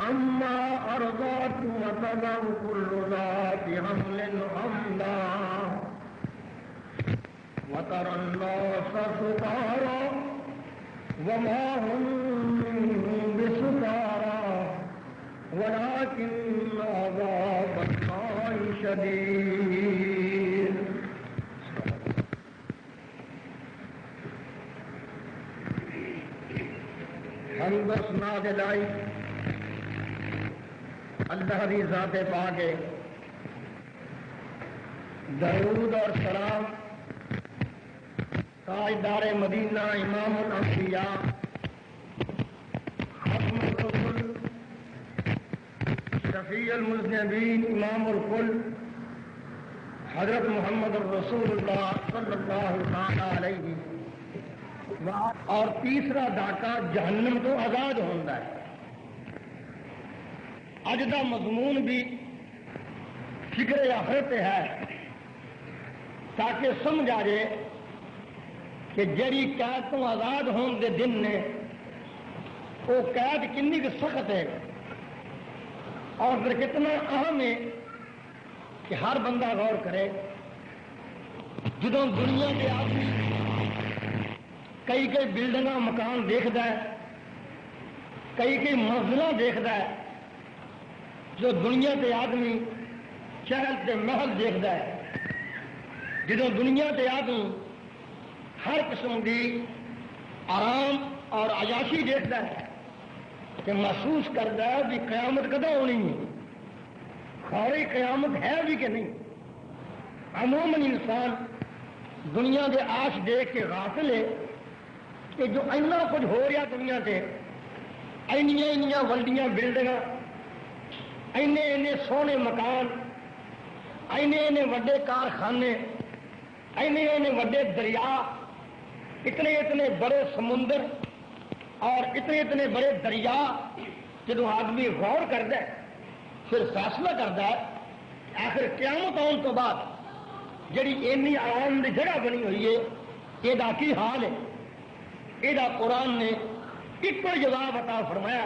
اما ارضات وتضع كل ذات حمل حملا وترى الناس سكارى وما هم بسكارى ولكن عذاب الله شديد. حمد و ثنا دلائی اللہ دی ذات پاک ہے. درود اور سلام تاجدار مدینہ امام الانبیاء ختم الرسل شفیع المذنبین امام الکل حضرت محمد الرسول اللہ صلی اللہ تعالی علیہ اور تیسرا ڈاکہ جہنم تو آزاد ہوتا ہے. اج کا مضمون بھی فکر آخرت ہے تاکہ سمجھ آ جائے کہ جڑی قید تو آزاد ہونے دے دن نے وہ قید کنی کی سخت ہے اور پھر کتنا اہم ہے کہ ہر بندہ غور کرے. جدوں دنیا کے آدمی کئی کئی بلڈنگ مکان دیکھتا ہے, کئی کئی منزلیں دیکھتا ہے, جو دنیا کے آدمی شہر کے محل دیکھتا ہے, جدوں دنیا کے آدمی ہر قسم کی آرام اور عیاشی دیکھتا ہے کہ محسوس کرتا ہے بھی قیامت کدوں ہونی ہے, خالی قیامت ہے بھی کہ نہیں. عموماً انسان دنیا کے آش دیکھ کے غافل ہے کہ جو اینا کچھ ہو رہا دنیا سے, اینیاں ولڈیاں بلڈنگ, اینے سونے مکان, اینے وڈے کارخانے, اینے وڈے دریا, اتنے بڑے سمندر اور اتنے بڑے دریا, جدو آدمی غور کرتا ہے پھر فیصلہ کرتا ہے آخر قیامت آنے تو بعد جڑی اینی عوام کی جگہ بنی ہوئی ہے یہ کی حال ہے. یہ قرآن نے ایک جواب عطا فرمایا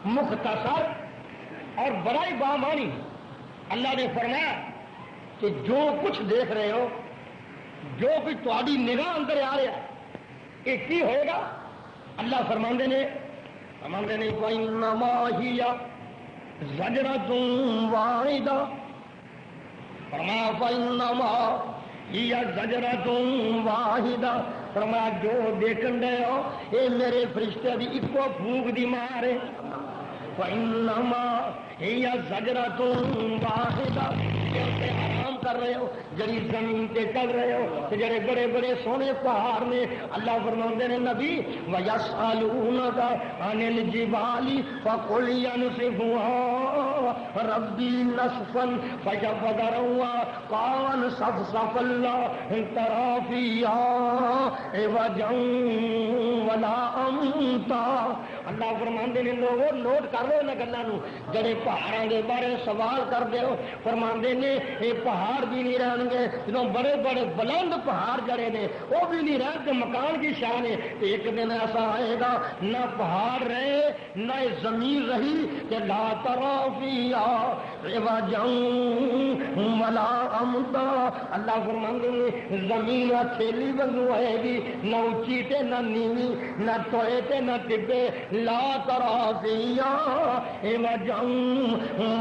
مختصر اور بڑا ہی بامانی. اللہ نے فرمایا کہ جو کچھ دیکھ رہے ہو, جو کچھ تاری نگاہ اندر آ رہا ہے یہ کی ہوئے گا. اللہ فرماندے نے وَإِنَّمَا هِيَ زَجْرَةٌ وَاحِدَةٌ, فرمایا وَإِنَّمَا هِيَ زَجْرَةٌ وَاحِدَةٌ, فرمایا جو دیکھن رہے ہو یہ میرے فرشتے دی ایکو پھونک دی مار ہے. وَإِنَّمَا هِيَ زَجْرَةٌ وَاحِدَةٌ, آرام کر رہے ہو جڑی زمین تے چل رہے ہو جڑے بڑے بڑے سونے پہاڑ نے. اللہ فرماندے نے نبی وَيَسْأَلُونَكَ عَنِ الْجِبَالِ فَقُلْ يَنسِفُهَا رَبِّي نَسْفًا فَيَذَرُهَا قَاعًا صَفْصَفًا لَّا تَرَىٰ فِيهَا عِوَجًا وَلَا أَمْتًا. اللہ فرماندے نے لوگوں نوٹ کر لو نہ گلاں نو جڑے پہاڑاں دے بارے سوال کردے ہو. فرماندے نے یہ پہاڑ بھی نہیں رہن گے, جدوں بڑے بڑے بلند پہاڑ جڑے نے وہ بھی نہیں رہن گے, مکان کی شان ہے. ایک دن ایسا آئے گا نہ پہاڑ رہے نہ زمین رہی کہ لا ترى فيها عوجا ولا امتا. اللہ فرماندے نے زمین تھیلی وانگو آئے گی, نہ اونچی تے نہ نیوی, نہ ٹوئے تے نہ ٹبے. لا ترى فيها عوجا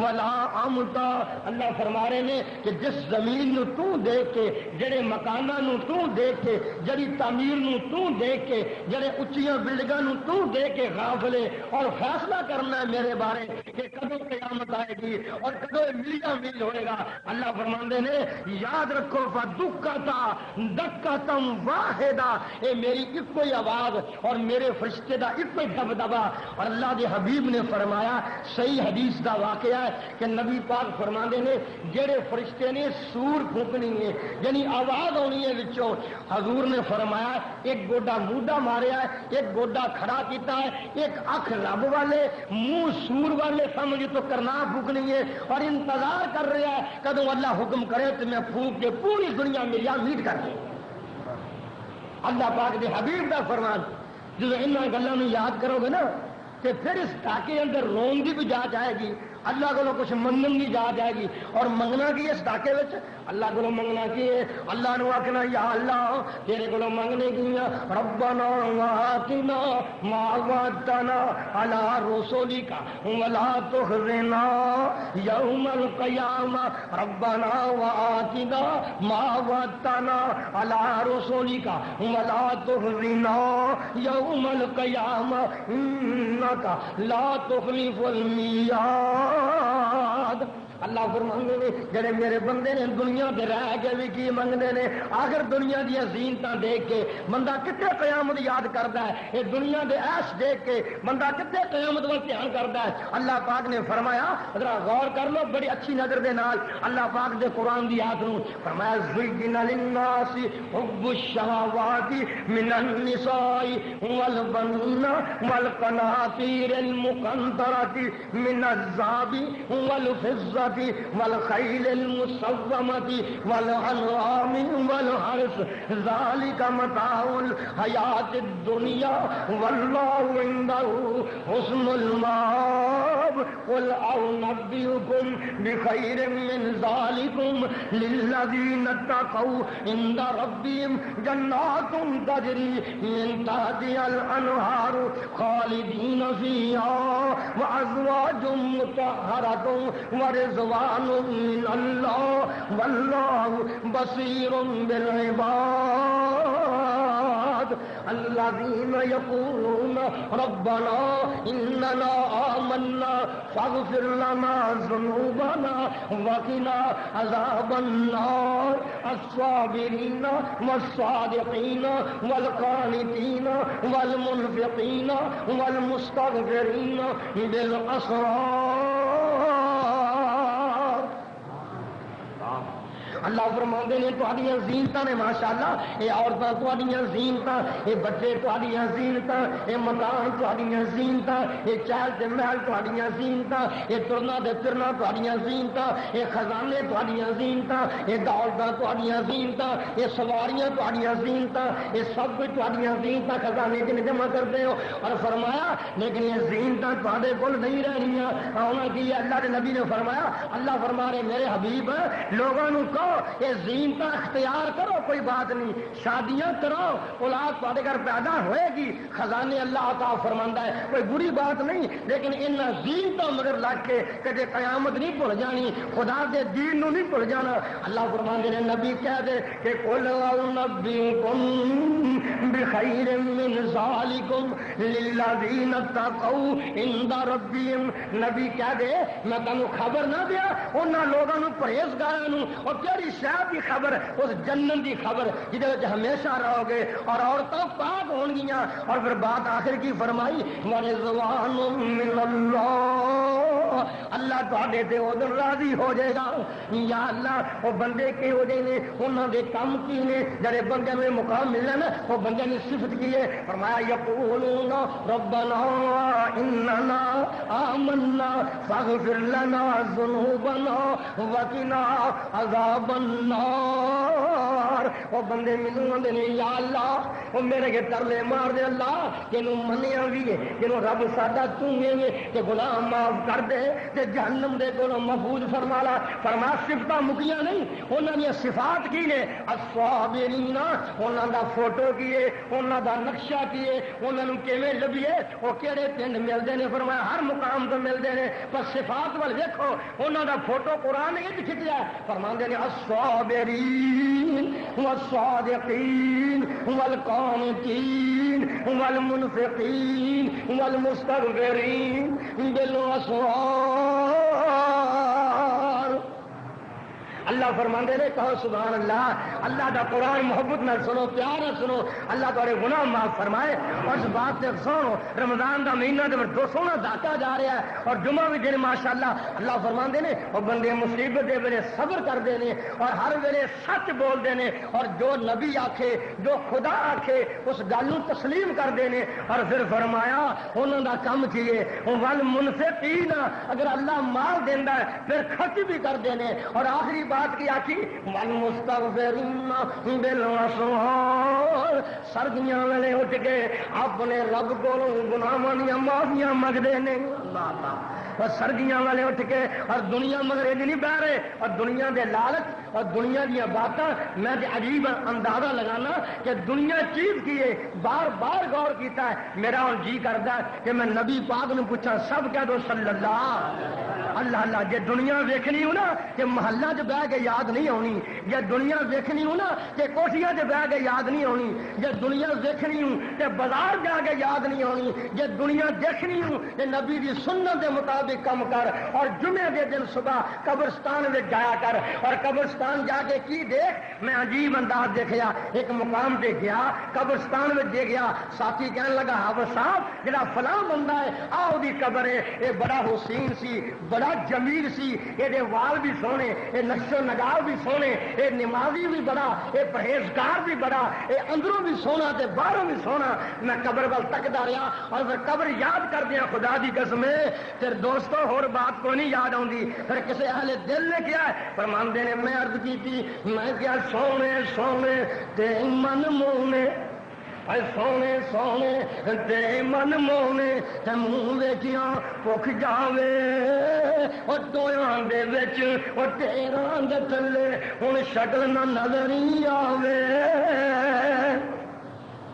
ولا امتا. اللہ فرما رہے نے کہ جس زمین نو تو دیکھ کے, جڑے مکاناں نو تو دیکھ کے, جڑی تعمیر نو تو دیکھ کے, جڑے اچھیاں بلڈنگاں نو تو دیکھ کے غافل ہے اور فیصلہ کرنا ہے میرے بارے کہ کدوں قیامت آئے گی اور کدوں میلاں میل ہوئے گا. اللہ فرماندے نے یاد رکھو فدکتا دکتم واحدہ, اے میری ایک ہی آواز اور میرے فرشتے دا ایک ہی دبدبا. اور اللہ دے حبیب نے فرمایا صحیح حدیث دا واقعہ ہے کہ نبی پاک فرماندے نے جڑے فرشتے نے سور پھونکنی ہے یعنی آواز آنی ہے وچوں, حضور نے فرمایا ایک گوڈا موڈا ماریا ہے, ایک گوڈا کھڑا کیتا ہے, ایک اکھ رب والے منہ سور والے سمجھ تو کرنا پھونکنی ہے اور انتظار کر رہا ہے کدوں اللہ حکم کرے تو میں پھونک کے پوری دنیا ملیا میٹ کر دوں. اللہ پاک دے حبیب دا فرمان جب ان گلوں یاد کرو گے نا کہ پھر اس ڈاکے اندر رون کی بھی جا جائے گی، اللہ کو کچھ منگن کی جا جائے گی. اور منگنا کی اس ڈاکے اللہ کو منگنا کی ہے، اللہ نے آخنا یا اللہ تیرے کو منگنے کی ربنا وآتنا ما وعدتنا علی رسولک ولا تخزنا یوم القیامہ. ربنا وآتنا ما وعدتنا علی رسولک ولا تخزنا یوم القیامہ انک لا تخلف المیعاد. اللہ فرماندے نے جڑے میرے بندے نے دنیا دے رہ کے بھی کی منگتے نے، آخر دنیا دی زینتاں دیکھ کے بندہ کتنے قیامت یاد کرتا ہے، یہ دنیا دے عیش دیکھ کے بندہ کتنے قیامت وال دھیان کرتا ہے. اللہ پاک نے فرمایا، ذرا غور کر لو بڑی اچھی نظر دے نال، اللہ پاک دے قرآن دی آیت نو فرمایا زُیِّنَ لِلنَّاسِ حُبُّ الشَّهَوَاتِ مِنَ النِّسَاءِ وَالْبَنِينَ وَالْقَنَاطِيرِ الْمُقَنطَرَةِ مِنَ الذَّهَبِ وَالْفِضَّةِ والخيل المسومة والأنعام والحرث ذلك متاع الحياة الدنيا والله عنده حسن المآب. قل أنبئكم بخير من ذلكم للذين اتقوا عند ربهم جنات تجري من تحتها الأنهار خالدين فيها وأزواج مطهرة ورضوان من اللہ واللہ بصیر بالعباد. الذین یقولون ربنا اننا آمنا فاغفر لنا ذنوبنا وقنا عذاب النار. الصابرین والصادقین والقانتین والمنفقین والمستغفرین بالاسرار. اللہ فرماندے نے تہاڈیاں زینتاں نے ماشاءاللہ، یہ عورتاں تہاڈیاں زینتاں، یہ بچے تہاڈیاں زینتاں، یہ مکان تہاڈیاں زینتاں، یہ چہل تے محل تہاڈیاں زینتاں، یہ ترنا تے پھرنا تہاڈیاں زینتاں، یہ خزانے تہاڈیاں زینتاں، یہ دولتاں تہاڈیاں زینتاں، یہ سواریاں تہاڈیاں زینتاں، یہ سب کچھ تہاڈیاں زینتاں خزانے کن جمع کرتے ہو. اور فرمایا لیکن یہ زینتاں تہاڈے کول نہیں رہنیاں. انہاں کی اللہ کے نبی نے فرمایا، اللہ فرما رہے میرے حبیب لوگوں کو یہ زینت اختیار کرو، کوئی بات نہیں، شادیاں کرو، اولاد تھوڑے گھر پیدا ہوئے گی، خزانے اللہ عطا فرماندا ہے، کوئی بری بات نہیں. لیکن ان زینتوں مگر لگ کے کدے قیامت نہیں بھول جانی، خدا دے دین نو نہیں بھول جانا. اللہ فرماندے نے نبی کہہ دے کہ قل انبئکم بخیر من ذالکم للذین اتقوا عند ربہم. نبی کہہ دے میں تانوں خبر نہ دیا انہاں لوگاں نوں پرہیزگاراں نوں، اور کیڑی شاہ کی خبر، اس جنت کی خبر جہد ہمیشہ رہو گے اور عورتوں پاک ہون گیاں. اور پھر بات آخر کی فرمائی ورضوان من اللہ، اللہ تہاڈے تے اودن راضی ہو جائے گا. یا اللہ وہ بندے کی ہو جائے نے، انہاں دے کم کی نے، جڑے بندے میں مقام ملنا نا وہ بندے نے صفت کی ہے. فرمایا یقولون ربنا اننا آمنا فاغفر لنا ذنوبنا وقنا عذاب النار. وہ بندے مینوں آندے نے یا اللہ وہ میرے کے ترلے مار دے اللہ جنوں منیا بھی ہے، جنوں رب ساڈا تو ہے کہ گناہ معاف کر دے تے جہنم دے کولوں محفوظ فرما لا. فرمایا صفتاں مکیاں نہیں، انہاں دی صفات کی نے. الصابرین انہاں دا فوٹو کیے، انہاں دا نقشہ کیے، انہاں نوں کیویں لبھیے، وہ کیڑے پنڈ ملدے نے. فرمایا ہر مقام تے ملدے نے، پر صفات ول ویکھو انہاں دا فوٹو قرآن وچ کھچیا فرماندے نے الصابرین والصادقین والقانتین والمنفقین والمستغفرین بالاسرار. اللہ فرماندے نے کہو سبحان اللہ. اللہ دا قرآن محبت نہ سنو، پیار نہ سنو، اللہ تھوڑے گناہ معاف فرمائے. اور اس بات سے سنو رمضان دا مہینہ دے دو سونا داتا جا رہا ہے اور جمعہ بھی دن ماشاءاللہ. اللہ فرماندے نے اور بندے مصیبت دے ویلے صبر کرتے ہیں اور ہر ویلے سچ بولتے ہیں، اور جو نبی آکھے جو خدا آکھے اس گل تسلیم کرتے ہیں. اور پھر فرمایا انہوں دا کم کیے والمنفقین، اگر اللہ مال دیندا ہے پھر خرچ بھی کرتے ہیں. اور آخری بات کی آخی والمستغفرین بالاسحار سردیاں ویلے اٹھ کے اپنے رب کو گناہاں دی معافیاں منگدے نے اللہ اللہ اور سردیاں والے اٹھ کے اور دنیا مگر نہیں بہ رہے اور دنیا دے لالچ اور دنیا دیا باتاں میں عجیب اندازہ لگانا کہ دنیا چیز کی ہے بار بار غور کیتا ہے میرا اور جی کرتا ہے کہ میں نبی پاک نے پوچھا سب کہہ دو صلی اللہ اللہ جے دنیا ویکھنی ہو نا کہ محلہ چ بہ کے یاد نہیں آنی جے دنیا ویکھنی ہو نا کہ کوٹھیاں چ بہ کے یاد نہیں آنی جے دنیا ویکھنی ہوں کہ بازار جا کے یاد نہیں آنی جے دنیا دیکھنی ہوں کہ نبی دی سنت دے مطابق کم کر اور جمعے کے دن صبح قبرستان میں جایا کر اور قبرستان جا کے کی دیکھ میں عجیب انداز دیکھیا ایک مقام پہ گیا قبرستان میں دے گیا ساتھی کہنے لگا حافظ صاحب جڑا فلاں بندہ ہے آؤ دی قبر ہے یہ بڑا حسین سی بڑا جمیل سی یہ وال بھی سونے یہ نقش و نگار بھی سونے یہ نمازی بھی بڑا یہ پرہیزگار بھی بڑا یہ اندروں بھی سونا تے باہروں بھی سونا میں قبر وال تکدا رہا اور پھر قبر یاد کر دیا خدا دی قسم پھر دوستو اور بات کو نہیں یاد آتی پھر کسی اہل دل نے کیا ہے فرماندے نے میں عرض کی تھی میں کیا سونے سونے تے من مونے سونے سونے تے من مونے تے منہ ویچیاں پک جاوے اور دویاں دے وچ اور تیراں دے تھلے ہن شکل نہ نظر ہی آوے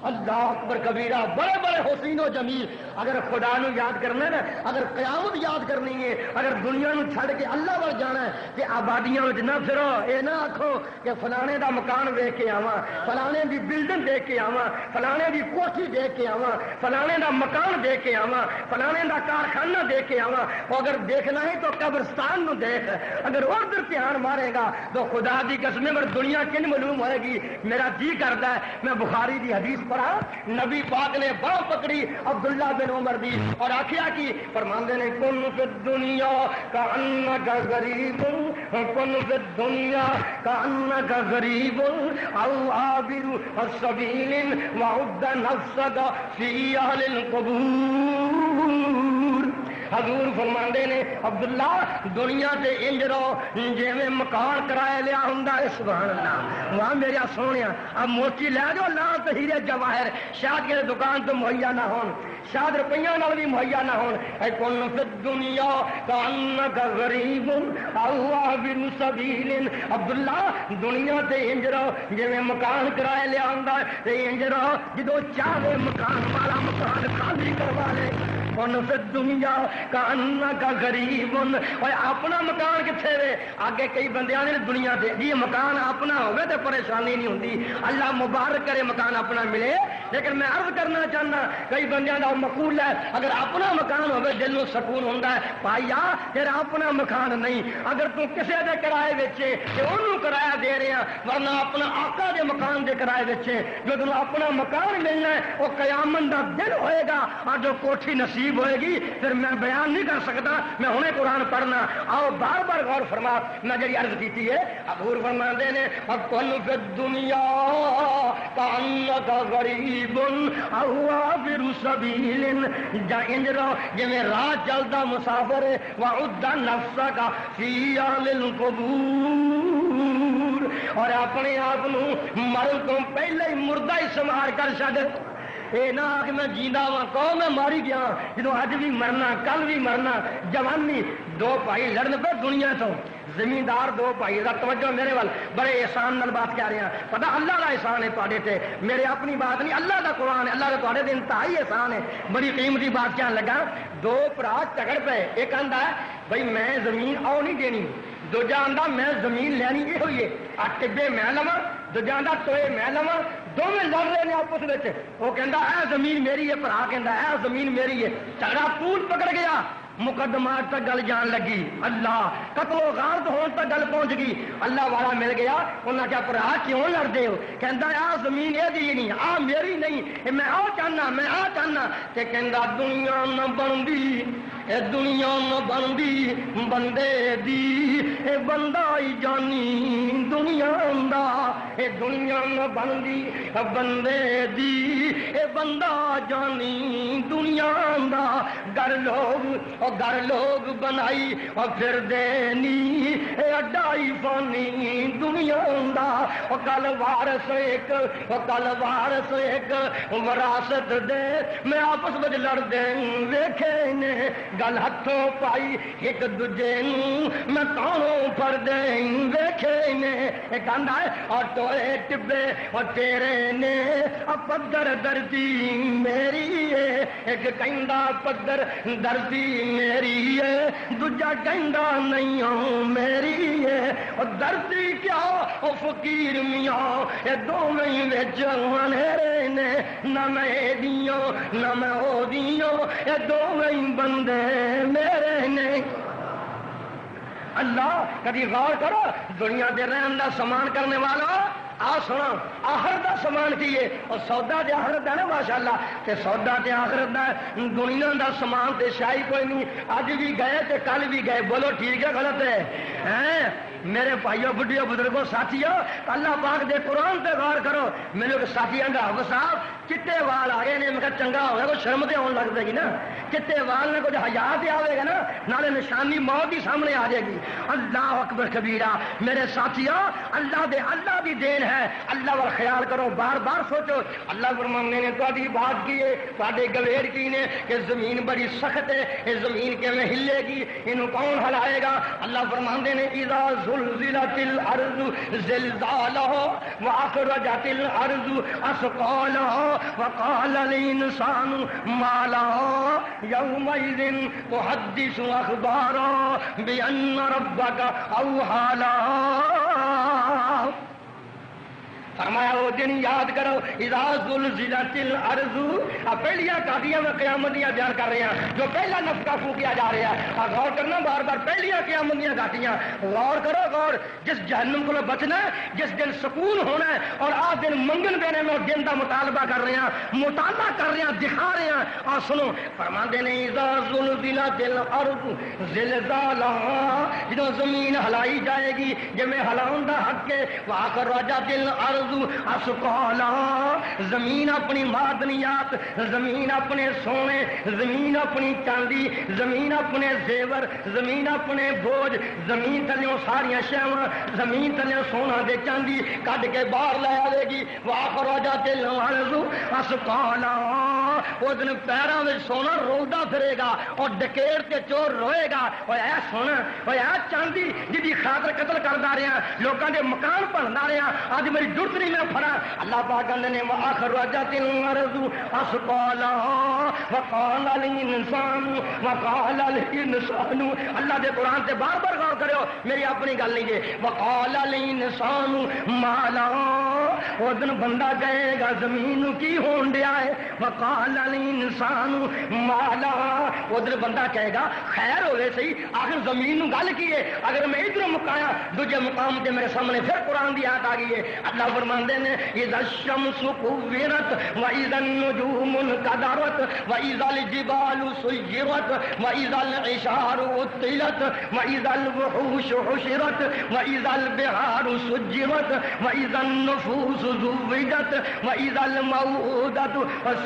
اللہ اکبر کبیرہ بڑے بڑے حسین و جمیل اگر خدا نو یاد کرنا ہے نا اگر قیامت یاد کرنی ہے اگر دنیا نو چھڑ کے اللہ وال جانا ہے کہ آبادیاں وچ نہ پھرو اے نہ آکھو کہ فلانے دا مکان دیکھ کے آواں فلانے دی بلڈنگ دیکھ کے آواں فلانے دی کوٹھی دیکھ کے آواں فلانے دا مکان دیکھ کے آواں فلانے دا کارخانہ دیکھ کے آواں اور اگر دیکھنا ہے تو قبرستان نو دیکھ اگر ادھر دھیان مارے گا تو خدا دی قسم اگر دنیا کن معلوم ہوئے گی میرا جی کرتا ہے میں بخاری دی حدیث پڑھا نبی پاک نے باہ پکڑی عبداللہ بن عمر دی اور آخیا کی فرماندے نے کن فی الدنیا کانک غریب کن فی الدنیا کانک غریب او عابر السبیل وعد نفسک فی اہل القبور حضور فرماندے نے عبداللہ دنیا سے انج رہو جیویں مکان کرائے لیا ہوندا ہے سبحان اللہ وہاں میرا سونیا اب موچی لے جاؤ لا تو ہیرے جواہر شاید کے دکان تو مہیا نہ ہون شاید روپیہ نال بھی مہیا نہ ہون اے کن فی الدنیا کانک غریب او عابر سبیل عبداللہ دنیا تے انج رہو جیویں مکان کرائے لیا ہوندا ہے تے انج رہو جدو چاہے مکان والا مکان خالی کروا لے کن فی الدنیا کانک غریب اور اپنا مکان کتنے وے آگے کئی بندیاں نے دنیا دے جی مکان اپنا ہوگا تو پریشانی نہیں ہوتی اللہ مبارک کرے مکان اپنا ملے لیکن میں عرض کرنا چاہنا کئی بندیاں دا مقول ہے اگر اپنا مکان ہوگا دل میں سکون ہوتا ہے پائیا تیرا اپنا مکان نہیں اگر تو کسی دے کرائے ویچے تو انہوں کرایہ دے رہے ہیں ورنہ اپنا آقا دے مکان دے کرائے ویچے جو تمہیں اپنا مکان ملنا ہے وہ قیامت دا دن ہوئے گا اور جو کوٹھی نصیب ہوئے گی پھر میں بیان نہیں کر سکتا میں ہنے قرآن پڑھنا آؤ بار بار غور فرما میں جی عرض کی ہے حضور فرماندے نے کن فی الدنیا کانک غریب او عابر سبیل جا انج رہو جویں راہ چلدا مسافر وعد نفسک فی اہل القبور اور اپنے آپ مرن تو پہلے ہی مردہ ہی سمار کر چھڈ اے نہ کہ میں جیندا وا کہو میں ماری گیا جدو اج بھی مرنا کل بھی مرنا جوانی دو بھائی لڑن پہ دنیا تو زمیندار دو بھائی ذرا توجہ میرے وال بڑے احسان نال بات کہہ رہے ہیں پتہ اللہ کا احسان ہے تواڈے تے میرے اپنی بات نہیں اللہ کا قرآن ہے اللہ کا تواڈے تے انتہائی احسان ہے بڑی قیمتی بات کہنے لگا دو بھرا جھگڑ پے ایک آندا ہے بھائی میں زمین او نہیں دینی دوجا آندا میں زمین لینی یہ ہوئی ہے آ ٹبے میں لواں دوجا آندا توئے میں لواں دونوں لڑ رہے ہیں آپس میں وہ کہندا اے زمین میری ہے بھرا کہندا اے زمین میری ہے جھگڑا پول پکڑ گیا مقدمات تک گل جان لگی اللہ قتل و غارت ہون تک گل پہنچ گئی اللہ والا مل گیا انہاں کیا بھرا کیوں لڑدے ہو کہندا آ زمین یہ دی نہیں آ میری نہیں میں آ چاہنا میں آ چاہنا تے کہندا دنیا نہ بندی اے دنیا نہ بندی بندے دی، اے بندہ ہی جانی دنیا دا، اے دنیا نہ بندی بندے دی، اے بندہ جانی دنیا دا، گر لوگ بنائی اور پھر دینی، اے اڈائی فانی دنیا دا، اور کل وارث ایک وراثت دے میں آپس میں لڑ دیں ویکھے نے، گل ہتھوں پائی ایک دوجے نوں میں تانوں پر دیں ویکھے نے، ایک آندا ہے اور ٹوئے ٹبے اور تیرے نے پدر دردی میری ہے، ایک کہندا پدر دردی میری ہے، دوجا کہندا نہیں ہوں میری ہے، اور دردی کیا او فقیر میاں اے دوویں وچ ہنیرے نے، نہ میں دیاں نہ میں او دیاں اے دوویں بندے میرے نے۔ اللہ کبھی غور کرو دنیا دے رہن دا سامان کرنے والا آ سنا آخرت دا سامان کیے، اور سودا تے آخرت دا نا ماشاءاللہ، تے سودا تے آخرت دا دنیا دا سامان تے شاہی کوئی نہیں، اج بھی گئے تے کل بھی گئے، بولو ٹھیک ہے غلط ہے؟ میرے بھائیو بڈیو بزرگوں ساتھیو اللہ پاک دے قرآن تے غور کرو، میرے ساتھی آندا حافظ صاحب چٹے وال آ گئے نے، میں کہا چنگا ہوگا کوئی شرم تے آن لگ پے گی نا، چٹے وال نے کچھ حیا تے آوے گا نا، نالے نشانی موت ہی سامنے آ جائے گی۔ اللہ اکبر کبیرہ میرے ساتھیو اللہ دی دین ہے، اللہ وال خیال کرو، بار بار سوچو، اللہ فرمانے نے تہاڈی بات کی ہے، تہاڈے گویر کی نے کہ زمین بڑی سخت ہے، یہ زمین کیویں ہلے گی، اینوں کون ہلائے گا؟ اللہ فرماندے نے اذا زلزلت الارض زلزالها واخرجت الارض اثقالها وقال الانسان ما لها يومئذ تحدث اخبارها بان ربك اوحى لها۔ فرمایا وہ دن یاد کرو اذا زلزلت الارض، پہلیاں کافیاں میں قیامت دیاں بیان کر رہے ہیں جو پہلا نفقہ پھونکیا جا رہا ہے، اور غور کرنا بار بار پہلیاں قیامت دیاں گھاٹیاں، غور کرو غور، جس جہنم کو بچنا ہے، جس دن سکون ہونا ہے، اور آج دن منگن دینے میں دن کا مطالبہ کر رہے ہیں، مطالعہ کر رہے ہیں، دکھا رہے ہیں، اور سنو فرماندے نے اذا زلزلت الارض زلزالها، جدوں زمین ہلائی جائے گی جے میں ہلاؤن دا حق ہے، واخرجت الارض اسقالا، زمین اپنی معدنیات، زمین اپنے سونے، زمین اپنی چاندی، زمین اپنے زیور، زمین اپنے بوجھ، زمین تلیوں ساریاں شیواں، زمین تلیوں سونا دے چاندی کڈ کے باہر لے آئے گی، واخرجت الارض اسقالا، وہ دن پیراں وچ سونا رولدا پھرے گا، اور ڈکیت تے چور روئے گا، اور اے سونا اور اے چاندی جدی خاطر قتل کردا رہیا، لوکاں دے مکان بھندا رہیا، اج میری ضرورت نہیں میں پھڑا۔ اللہ پاک نے واخرجت الارض اسقالها وقال الانسان، اللہ دے قرآن تے بار بار غور کرو، میری اپنی گل نہیں ہے، وقال الانسان ما لها، وہ دن بندہ کہے گا زمین کی ہون دیا ہے، وقال الانسان ما لها، وہ دن بندہ کہے گا خیر ہوئے صحیح، آخر زمین نو گل کی ہے، اگر میں ادھر مکایا دوجے مقام تے میرے سامنے پھر قرآن دی آیت آ گئی ہے۔ اللہ فرماندے نے اذا الشمس كورت واذا النجوم انكدرت واذا الجبال سيرت واذا العشار عطلت واذا الوحوش حشرت واذا البحار سجرت واذا النفوس زوجت واذا الموءودة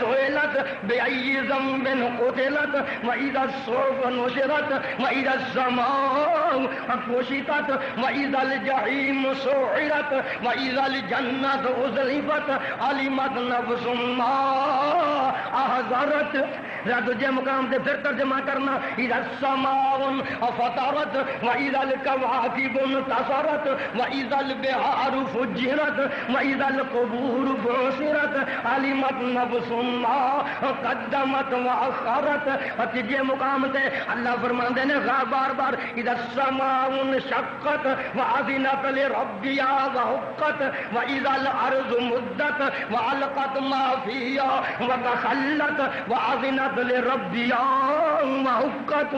سئلت بأي ذنب قتلت واذا الصحف نشرت واذا السماء كشطت واذا الجحيم سعرت واذا الجنة أزلفت علمت نفس ما أحضرت۔ تجھے مقام دے پھر ترجمہ کرنا اذا السماء فطرت واذا الكواكب انتصرت واذا البحار فجرت واذا القبور بعثرت علمت نفس ما قدمت واخرت۔ تجھے مقام تے اللہ فرماندے نے بار بار اذا السماء انشقت واذنت لربها وحقت واذا الارض مدت والقت ما فيها وتخلت واذنت لربها وحقت۔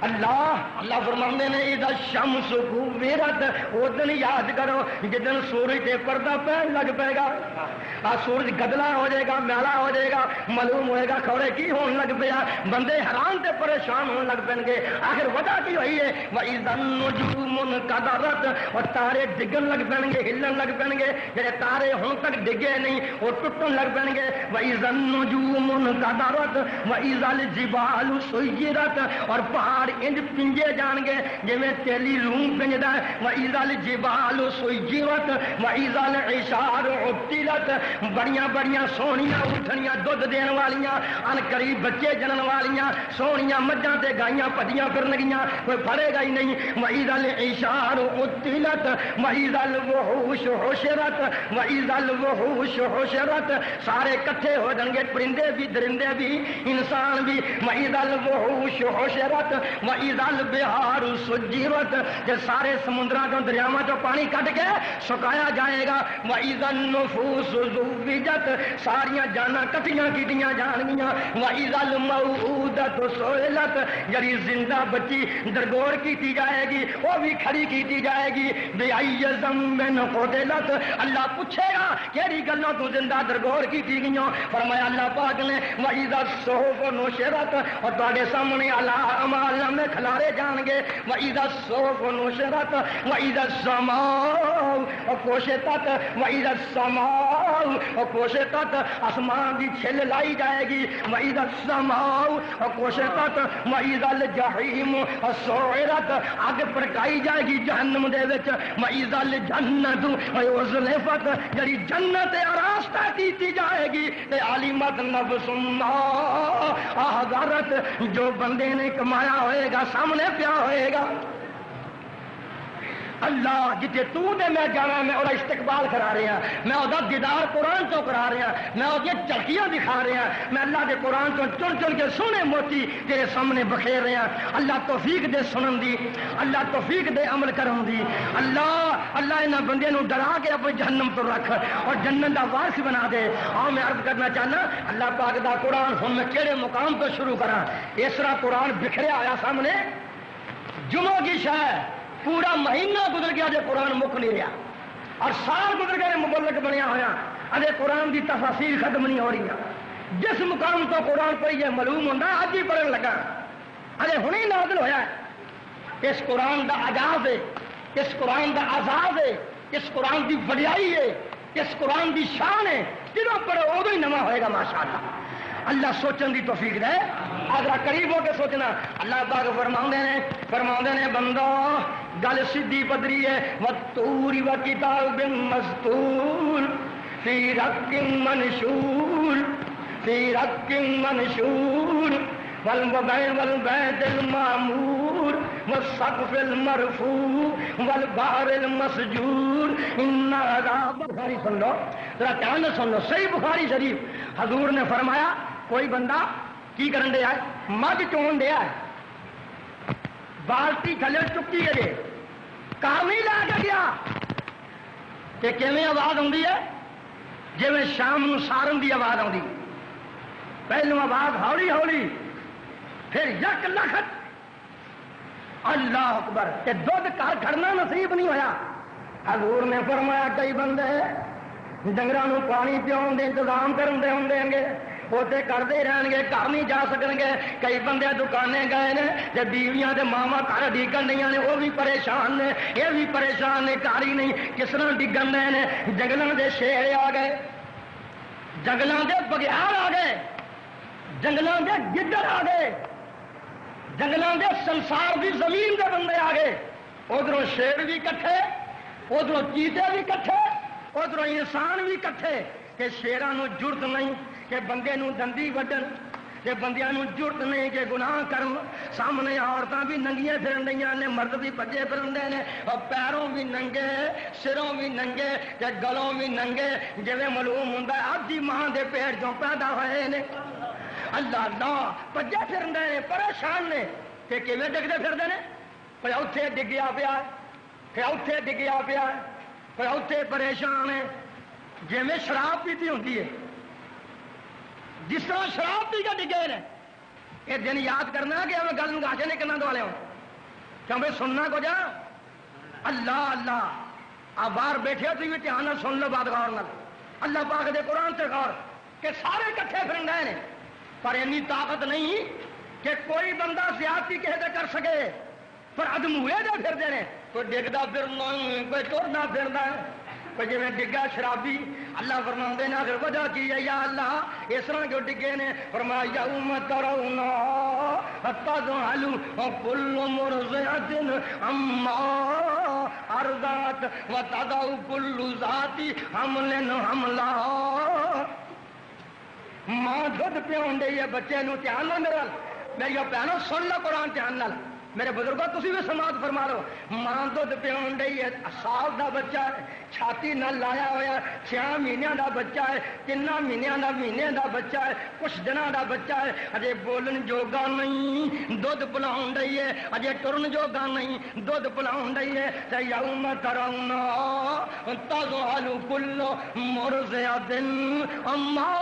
اللہ فرماندے نے اذا الشمس کوورت وہ دن یاد کرو جدن سورج تے پردہ پہن لگ پے گا سورج گدلا ہو جائے گا میلا ہو جائے گا معلوم ہوئے گا کھوڑے کی ہون لگ پیا بندے حیران تے پریشان ہون لگ پین گے آخر وجہ کی ہوئی ہے وَإِذَا النُّجُومُ انْكَدَرَتْ اور تارے ڈگن لگ پین گے ہلن لگ پین گے جڑے تارے ہن تک ڈگے نہیں وہ ٹوٹن لگ پین گے وَإِذَا النُّجُومُ انْكَدَرَتْ وَإِذَا الْجِبَالُ سُيِّرَتْ اور پہاڑ انج پنجے جان گے جویں تیلی روم پنجدا ہے وَإِذَا الْجِبَالُ سُيِّرَتْ وَإِذَا الْعِشَارُ عُطِّلَتْ بڑیاں بڑیاں سونیاں اٹھنیاں دودھ دین والیاں ان قریب بچے جنن والیاں سونیاں مجھاں تے گائیاں پجیاں پھرن گیاں کوئی پھڑے گا ہی نہیں وَإِذَا الْعِشَارُ عُطِّلَتْ وَإِذَا الْوُحُوشُ حُشِرَتْ وَإِذَا الْوُحُوشُ حُشِرَتْ سارے کٹھے ہو جائیں گے پرندے بھی درندے بھی انسان بھی وَإِذَا الْوُحُوشُ حُشِرَتْ وَإِذَا الْبِحَارُ سُجِّرَتْ کہ سارے سمندراں چوں دریاواں چوں پانی کٹ کے سکایا جائے گا وَإِذَا النُّفُوسُ زُوِّجَتْ ساریاں جانا کٹیاں کیتیاں جان گیاں وَإِذَا الْمَوْءُودَةُ سُئِلَتْ جڑی زندہ بچی درگور کیتی جائے گی وہ بھی کھڑی کیتی جائے گی بِأَيِّ ذَنبٍ قُتِلَتْ اللہ پوچھے گا کیڑی گلاں تو زندہ درگور کیتی گیاں فرمایا اللہ پاک نے وَإِذَا الصُّحُفُ نُشِرَتْ اور تواڈے سامنے اعمال میں کھلارے جان گے وَإِذَا الصُّحُفُ نُشِرَتْ وَإِذَا السَّمَاءُ كُشِطَتْ وَإِذَا السَّمَاءُ كُشِطَتْ آسمان دی چھل لائی جائے گی وَإِذَا السَّمَاءُ كُشِطَتْ وَإِذَا الْجَحِيمُ سُعِرَتْ آگ پڑکائی جائے گی جہنم دے وچ وَإِذَا الْجَنَّةُ أُزْلِفَتْ جڑی جنت آراستہ کیتی جائے گی تے عَلِمَتْ نَفْسٌ مَا أَحْضَرَتْ جو بندے نے کمایا ہوئے گا سامنے پیا ہوئے گا اللہ جتنے تو نے میں جانا میں اور استقبال کرا رہا میں وہ دیدار قرآن تو کرا رہا میں وہ چڑکیاں دکھا رہا میں اللہ دے قرآن تو چن چن کے سونے موتی تیرے سامنے بخیر رہا اللہ توفیق دے سنن دی اللہ توفیق دے عمل کرن دی اللہ انہاں بندے نو ڈرا کے اپنے جہنم تو رکھ اور جنت دا وارث بنا دے ہاں میں عرض کرنا چاہنا اللہ پاک دا قرآن ہن میں کہڑے مقام تو شروع کرا اس طرح قرآن بکھریا آیا سامنے جمعہ کی شاہ پورا مہینہ گزر گیا جو قرآن مک نہیں رہا اور سال گزر گئے مبلک بنیا ہوا ادے قرآن کی تفاسیر ختم نہیں ہو رہی جس مقام تو قرآن پڑھیے معلوم ہوتا اج ہی پڑھن لگا ادے ہوں ہی نازل ہویا ہے اس قرآن دا آغاز ہے اس قرآن دا آزاد ہے اس قرآن دی وڈیائی ہے اس قرآن دی شان ہے جدوں پڑھو ادو ہی نواں ہوئے گا ماشاءاللہ اللہ سوچن دی توفیق دے اگر قریب ہو کے سوچنا اللہ پاک فرماؤندے نے بندو گل سیدھی پدری ہے وَالطُّورِ وَكِتَابٍ مَّسْطُورٍ فِي رَقٍّ مَّنشُورٍ والبيت المعمور والسقف المرفوع والبحر المسجور ان عذاب بخاری سن لو ذرا دھیان سے سن لو صحیح بخاری شریف حضور نے فرمایا کوئی بندہ کی کرن دیا ہے مجھ چون دیا ہے بالٹی تھلے چکی گئے کامی لا کے گیا کہ کیویں آواز آتی ہے جی میں شام نو سارن دی آواز آتی پہلو آواز ہولی ہولی پھر یک لخت اللہ اکبر کہ دودھ گھر کھڑنا نصیب نہیں ہویا حضور نے فرمایا کئی بندے ڈنگراں پانی پیاؤن دے انتظام کرتے ہوں گے وہ کرتے رہن گے گھر نہیں جا سکن گے کئی بندے دکانے گئے نے تے بیویاں تے ماواں گھر ڈگن رہی نے وہ بھی پریشان نے یہ بھی پریشان نے گھر ہی نہیں کس طرح ڈگن رہے نے جنگلاں دے شیر آ گئے جنگلاں دے بگیار آ گئے جنگلاں دے گدڑ آ گئے جنگلاں دے سنسار دی زمین دے بندے آ گئے ادھروں شیر بھی کٹھے ادھروں چیتے بھی کٹھے ادھروں انسان بھی کٹھے کہ شیراں نو جرت نہیں کہ بندے نو دندی وڈن کہ بندیاں نو جرت نہیں کہ گناہ کرن سامنے عورتاں بھی ننگیاں پھرن ڈیاں نے مرد بھی بجے پھرن دے نے اور پیروں بھی ننگے سروں بھی ننگے کہ گلوں بھی ننگے جویں معلوم ہوندا ہے آدھی ماں دے پیٹ چوں پیدا ہوئے نے اللہ اللہ بجے پھرن دے نے پریشان نے کہ کیویں ڈگدے پھردے نے پھر اوتھے ڈگیا پیا پھر اوتھے ڈگیا پیا پھر اوتھے پریشان ہے جویں شراب پیتی ہوندی ہے جس طرح شراب پی کے ڈگے نے یہ دن یاد کرنا کہ ہمیں گل گاشے نہیں کرنا والے ہوں کیونکہ سننا کو جا اللہ اللہ آپ باہر بیٹھے تو بھی دھیان سن لو بات غور نال اللہ پاک دے قرآن سے غور کہ سارے کٹھے پھر رہے ہیں پر اینی طاقت نہیں کہ کوئی بندہ زیادتی کہہ دے کر سکے پر ادم ہوئے دے پھر دے کوئی ڈگتا پھرنا کوئی ٹرنا پھرنا کوئی جی ڈگا شرابی اللہ فرماندے نے اگر وجہ کی ہے یا اللہ اس طرح کیوں ڈگے نے فرمایا یوم ترونا تذهل كل مرضعة عما ارضعت وتضع كل ذات حمل حملها ماں دھد پیون دے بچے نو دھیان نال میرا میری بہنوں سن لو قرآن دھیان نال میرے بزرگوں تسی بھی سماعت فرما لو ماں دھد پیون دے سال دا بچہ ہے چھاتی نہ لایا ہوا 6 مہینوں دا بچہ ہے 3 مہینے دا بچہ ہے کچھ دنوں دا بچہ ہے اجے بولن جوگا نہیں دودھ پلاؤن دئی ہے اجے ٹرن جوگا نہیں دودھ پلاؤن دئی ہے تے یوم ترونا تذهل كل مرضعة عما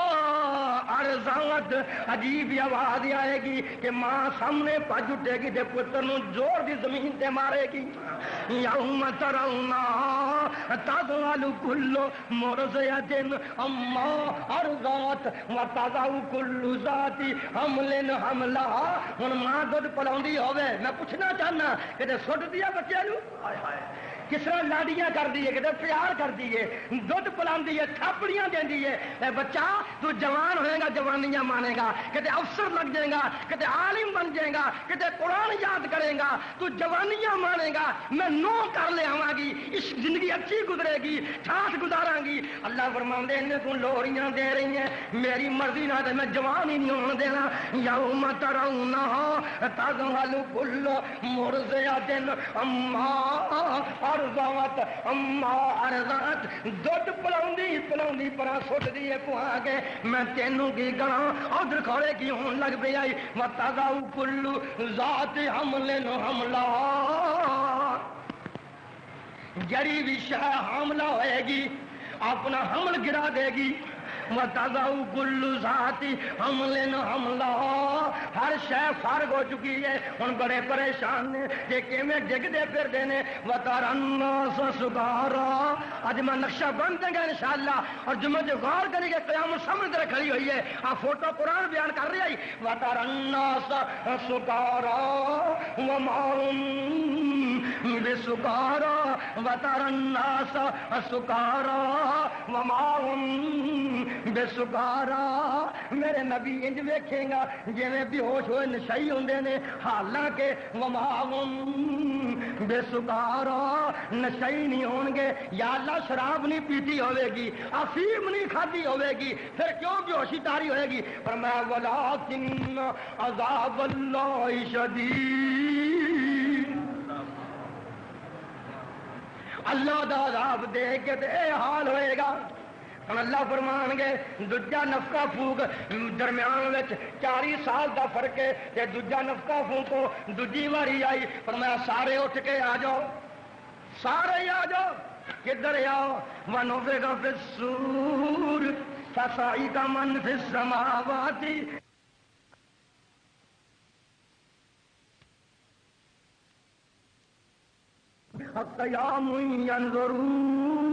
ارضعت عجیب آواز آئے گی کہ ماں سامنے پج اٹھے گی تے پتر نو زور دی زمین تے مارے گی یوم ترونا تذهل كل مرضعة عما ارضعت وتضع كل ذات حمل حملها ہن ماں دودھ پلاوندی ہوے میں پوچھنا چاہنا کہ سٹ دیا بچے نو کس طرح لاڈیاں کر دیے کہ پیار کر دیے دودھ پلاندی ہے تھاپڑیاں دینی ہے اے بچہ تو جوان ہوئے گا جوانیاں مانے گا کتے افسر لگ جائے گا کتے عالم بن جائے گا کتے قرآن یاد کرے گا تو جوانیاں مانے گا میں نو کر لے آواں گی اس زندگی اچھی گزرے گی ٹھاٹ گزاراں گی اللہ فرماندے نے تو لوریاں دے رہی ہیں میری مرضی نہ تے میں جوان ہی نہیں ہون دینا یوم ترونا تذهل كل مرضعة عما ارضعت اما ارضعت دودھ پلاوندی پرا سٹ دی پوا کے میں تینوں کی گلا ادھر کھڑے کی ہون لگ پئی آئی وتضع كل ذات حمل حملها جڑی بھی شے حاملہ ہوئے گی اپنا حمل گرا دے گی وتضع كل ذات حمل حملها ہر شے فارغ ہو چکی ہے ہن بڑے پریشان نے کہ کیویں ڈگدے پھردے نے وترى الناس سکارا اج میں نقشہ بن دیں گا انشاءاللہ اور جمعہ جو غور کریں گے قیامت سامنے تیرے کھڑی ہوئی ہے آ فوٹو قرآن بیان کر رہی ہے وترى الناس سکارا وما هم بسکارا وترى الناس سکارا وما هم بے سکارا میرے نبی انج ویکھے گا جویں بے ہوش ہوئے نشئی ہوندے نے حالانکہ وماہم بے سکارا نشئی نہیں ہون گے یا اللہ شراب نہیں پیتی ہوئے گی افیم نہیں کھادی ہوئے گی پھر کیوں بے ہوشی تاری ہوئے گی فرمایا ولکن عذاب اللہ شدید اللہ دا عذاب دے کے تے اے حال ہوئے گا ہن اللہ فرمان گے دوجا نفقہ پھوک درمیان وچ 40 سال دا فرق ہے تے دوجا نفقہ پھوکو دوجی واری آئی فرمایا سارے اٹھ کے آ جاؤ سارے آ جاؤ کدھر آؤ ونفخ فی الصور فصعق من فی السماوات قیام ینظرون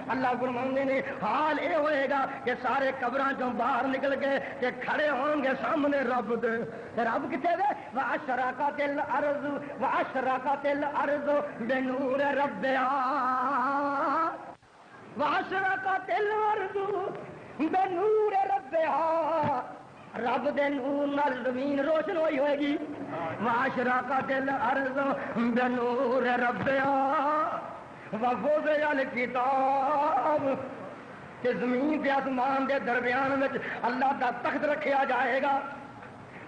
اللہ فرماندے نے حال اے ہوئے گا کہ سارے قبراں چوں باہر نکل کے کہ کھڑے ہوں گے سامنے رب دے رب کتے دے واشرقت الارض بنور ربها واشرقت الارض بنور ربها رب دے نور نال زمین روشن ہوئی ہوئے گی واشرقت الارض بنور ربها ووضع الکتاب کہ زمین کے آسمان دے درمیان میں اللہ دا تخت رکھیا جائے گا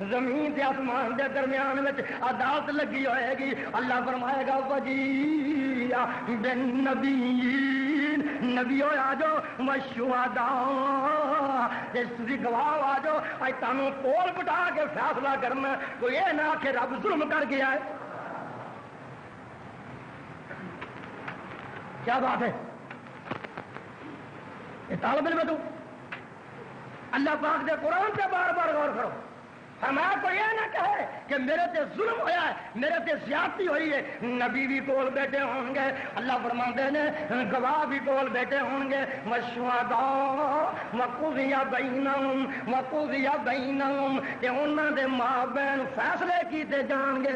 زمین کے آسمان دے درمیان میں عدالت لگی ہوئے گی اللہ فرمائے گا وجیء بالنبیین نبیوں آ جاؤ والشہداء تسی گواہ آ جاؤ اج تانوں کول بٹھا کے فیصلہ کرنا کوئی یہ نہ کہ رب ظلم کر گیا ہے کیا بات ہے یہ طالب علم ہے تو اللہ پاک دے قرآن سے بار بار غور کرو فرمایا کوئی یہ نہ کہے کہ میرے تے ظلم ہویا ہے، میرے تے زیادتی ہوئی ہے، نبی بھی کول بیٹھے ہوں گے، اللہ فرماندے نے گواہ بھی کول بیٹھے ہوں گے، والشہداء وقضی بینہم کہ انہاں دے مابین فیصلے کیتے جان گے۔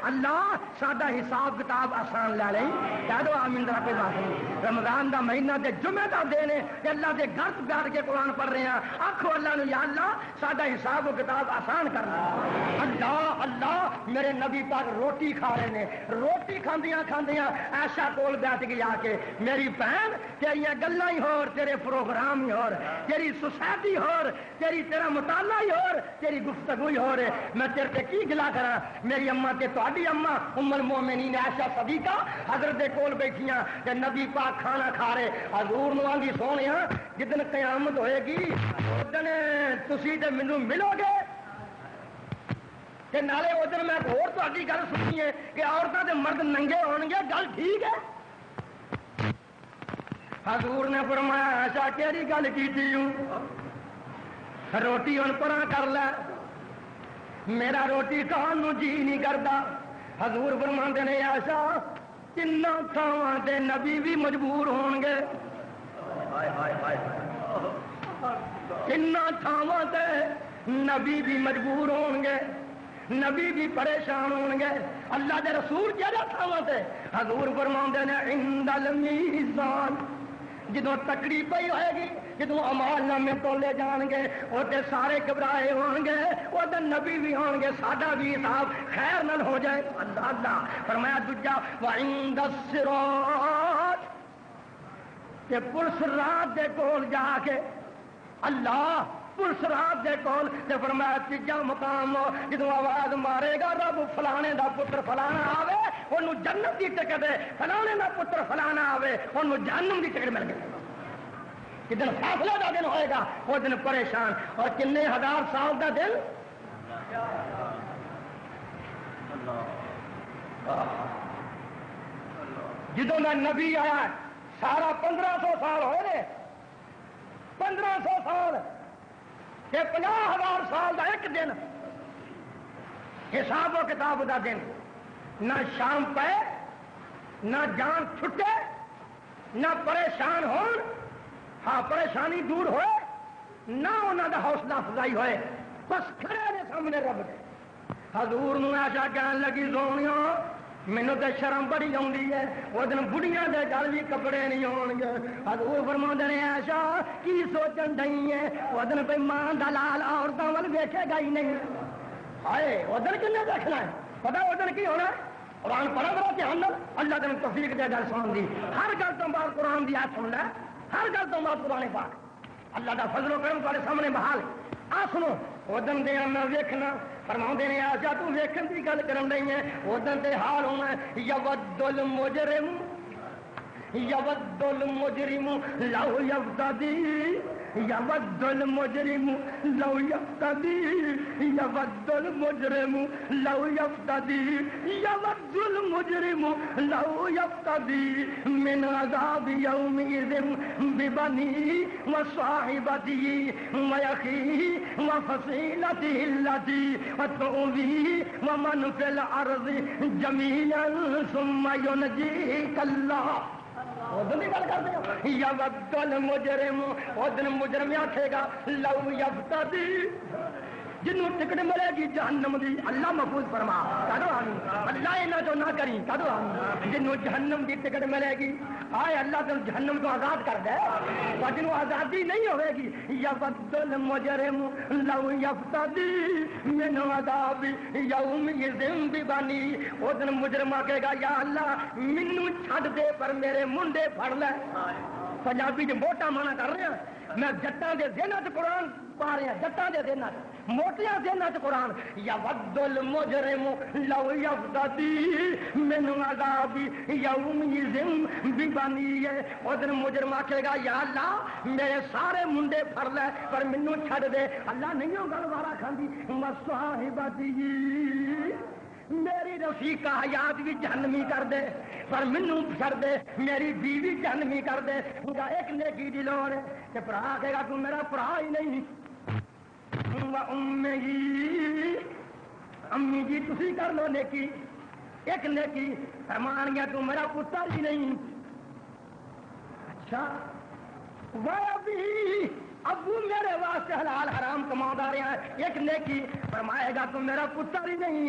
اللہ ساڈا حساب کتاب آسان لے لیں، کہہ دو آمین ذرا کوئی بات نہیں۔ رمضان دا مہینہ تے جمعے دا دن ہے کہ اللہ دے گھر بیٹھ کے قرآن پڑھ رہے ہیں، آکھو اللہ نے یا اللہ ساڈا حساب و کتاب آسان کرنا۔ اللہ اللہ میرے نبی پاک روٹی کھا رہے نے، روٹی کھاندیاں کھاندیاں عائشہ کول بیٹھ گئی آ کے، میری بہن تیریاں گلاں ہی ہور، تیرے پروگرام ہی ہور، تیری سوسائٹی ہور، تیرا مطالعہ ہی ہور، تیری گفتگو ہی ہور، میں تیرے تے کی گلا کراں؟ میری اماں تے تہاڈی اماں ام المومنین عائشہ صدیقہ حضرت دے کول بیٹھیاں تے نبی پاک کھانا کھا رہے، حضور نو آندی سونیا جدن قیامت ہوئے گی اودن تسی تے مینوں ملو گے کہ نالے ادھر میں اور تہاڈی گل سنی ہے کہ عورتاں تے مرد ننگے ہون گے، گل ٹھیک ہے؟ حضور نے فرمایا عائشہ کیڑی گل کیتی ہوں؟ روٹی ہن پراں کر لے، میرا روٹی کھان نو جی نہیں کرتا۔ حضور فرماندے نے عائشہ تیناں تھاواں تے نبی بھی مجبور ہون گے، تیناں تھاواں تے نبی بھی مجبور ہون گے، نبی بھی پریشان ہون گے۔ اللہ دے رسول جہاں تھاواں تے حضور فرماندے نے عند المیزان، جدوں تکڑی پئی ہوئے گی، جدوں اعمال نامے تولے جان گے اوتے سارے گھبرائے ہون گے، اوتے نبی بھی ہون گے، ساڈا بھی حساب خیر نال ہو جائے۔ اللہ اللہ فرمایا دوجا وعند الصراط، کہ پلس رات دے کول جا کے اللہ پلس رات دے کول تے فرمایا تیجا مقام جدوں آواز مارے گا رب فلانے دا پتر فلانا آوے انہوں جنت دی ٹکٹ ہے، فلانے دا پتر فلانا آوے انہوں جہنم دی ٹکٹ مل گئی۔ جدن فاصلہ دا دن ہوئے گا وہ دن پریشان، اور کنے ہزار سال دا دن جدوں دا نبی آیا سارا 1500 سال ہوئے نے، 1500 سال کہ 50,000 سال دا ایک دن حساب و کتاب دا دن، نہ شام پے نہ جان چھٹے نہ پریشان ہون، ہاں پریشانی دور ہوئے نہ انہوں دا حوصلہ افزائی ہوئے، بس کھڑے نے سامنے رب دے۔ حضور نو ایسا کہن لگی سونیاں مینوں تے شرم بڑی آؤندی ہے، وہ دن بڑھیاں دے گل بھی کپڑے نہیں ہون گے۔ حضور فرماندے نے ایسا کی سوچن ڈئی ہے، وہ دن کوئی ماں دا لال عورتاں ول ویکھے گا ہی نہیں، ہائے وہ دن کنے دیکھنا ہے؟ پتہ وہ دن کی ہونا ہے؟ قرآن پڑھا کرو دھیان نال، اللہ تمہیں توفیق دے گل سنن دی، ہر گل تو بعد قرآن دی آیت سن لے، ہر گل تو بعد قرآن پاک، اللہ دا فضل و کرم تمہارے سامنے بحال آ سنو۔ ادن دے نہ ویکھنا فرماؤندے نے آجا تو ویکھن دی گل کرن رہی ہے، ادن تے حال ہونا یود المجرم یود المجرم لو یفتدی، یود المجرم لو یفتدی، یود المجرم لو یفتدی، یود المجرم لو یفتدی من عذاب یومئذ ببنی وصاحبتی ویخی وفصیلتی التی وتؤوی ومن فی الارض جمیعا ثم ینجیک اللہ۔ ادن کی گل کرتے ہیں یود المجرم، ادن مجرم آکھے گا لو یفتدی، جنوں ٹکٹ ملے گی جہنم دی، اللہ محفوظ فرما کدو آمین، اللہ انہاں تو نہ کری کدو آمین، جنوں جہنم دی ٹکٹ ملے گی آئے اللہ تم جہنم تو آزاد کر دے، اور جنوں آزادی نہیں ہوئے گی یود المجرم لو یفتدی من عذاب یومئذ ببنی، او دن مجرم آکے گا یا اللہ مینوں چھڈ دے پر میرے منڈے پھڑ لے۔ پنجابی جو موٹا مانا کر رہے ہیں، میں جٹاں دے ذہناں چ قرآن پا رہے ہیں، جٹاں دے ذہناں چ موٹیاں ذہناں چ قرآن یود المجرم لو یفتدی من عذاب یومئذ ببنی، او دن مجرم آکھے گا یا اللہ میرے سارے منڈے پھڑ لے پر مینوں چھڈ دے۔ اللہ نہیں ہو گل وارا کھاندی وصاحبتی، میری رفیقہ حیات بھی جہنمی کر دے پر مینوں چھڑ دے، میری بیوی جہنمی کر دے۔ ایک نیکی دی لوڑ ہے کہ بھرا کہے گا تو میرا بھرا ہی نہیں، وأمه امی جی تسی کر لو نیکی ایک نیکی فرمان گیا تو میرا پتر ہی نہیں اچھا وَأَبِي ابو میرے واسطے حلال حرام کما رہے ہیں ایک نیکی فرمائے گا تو میرا پتر ہی نہیں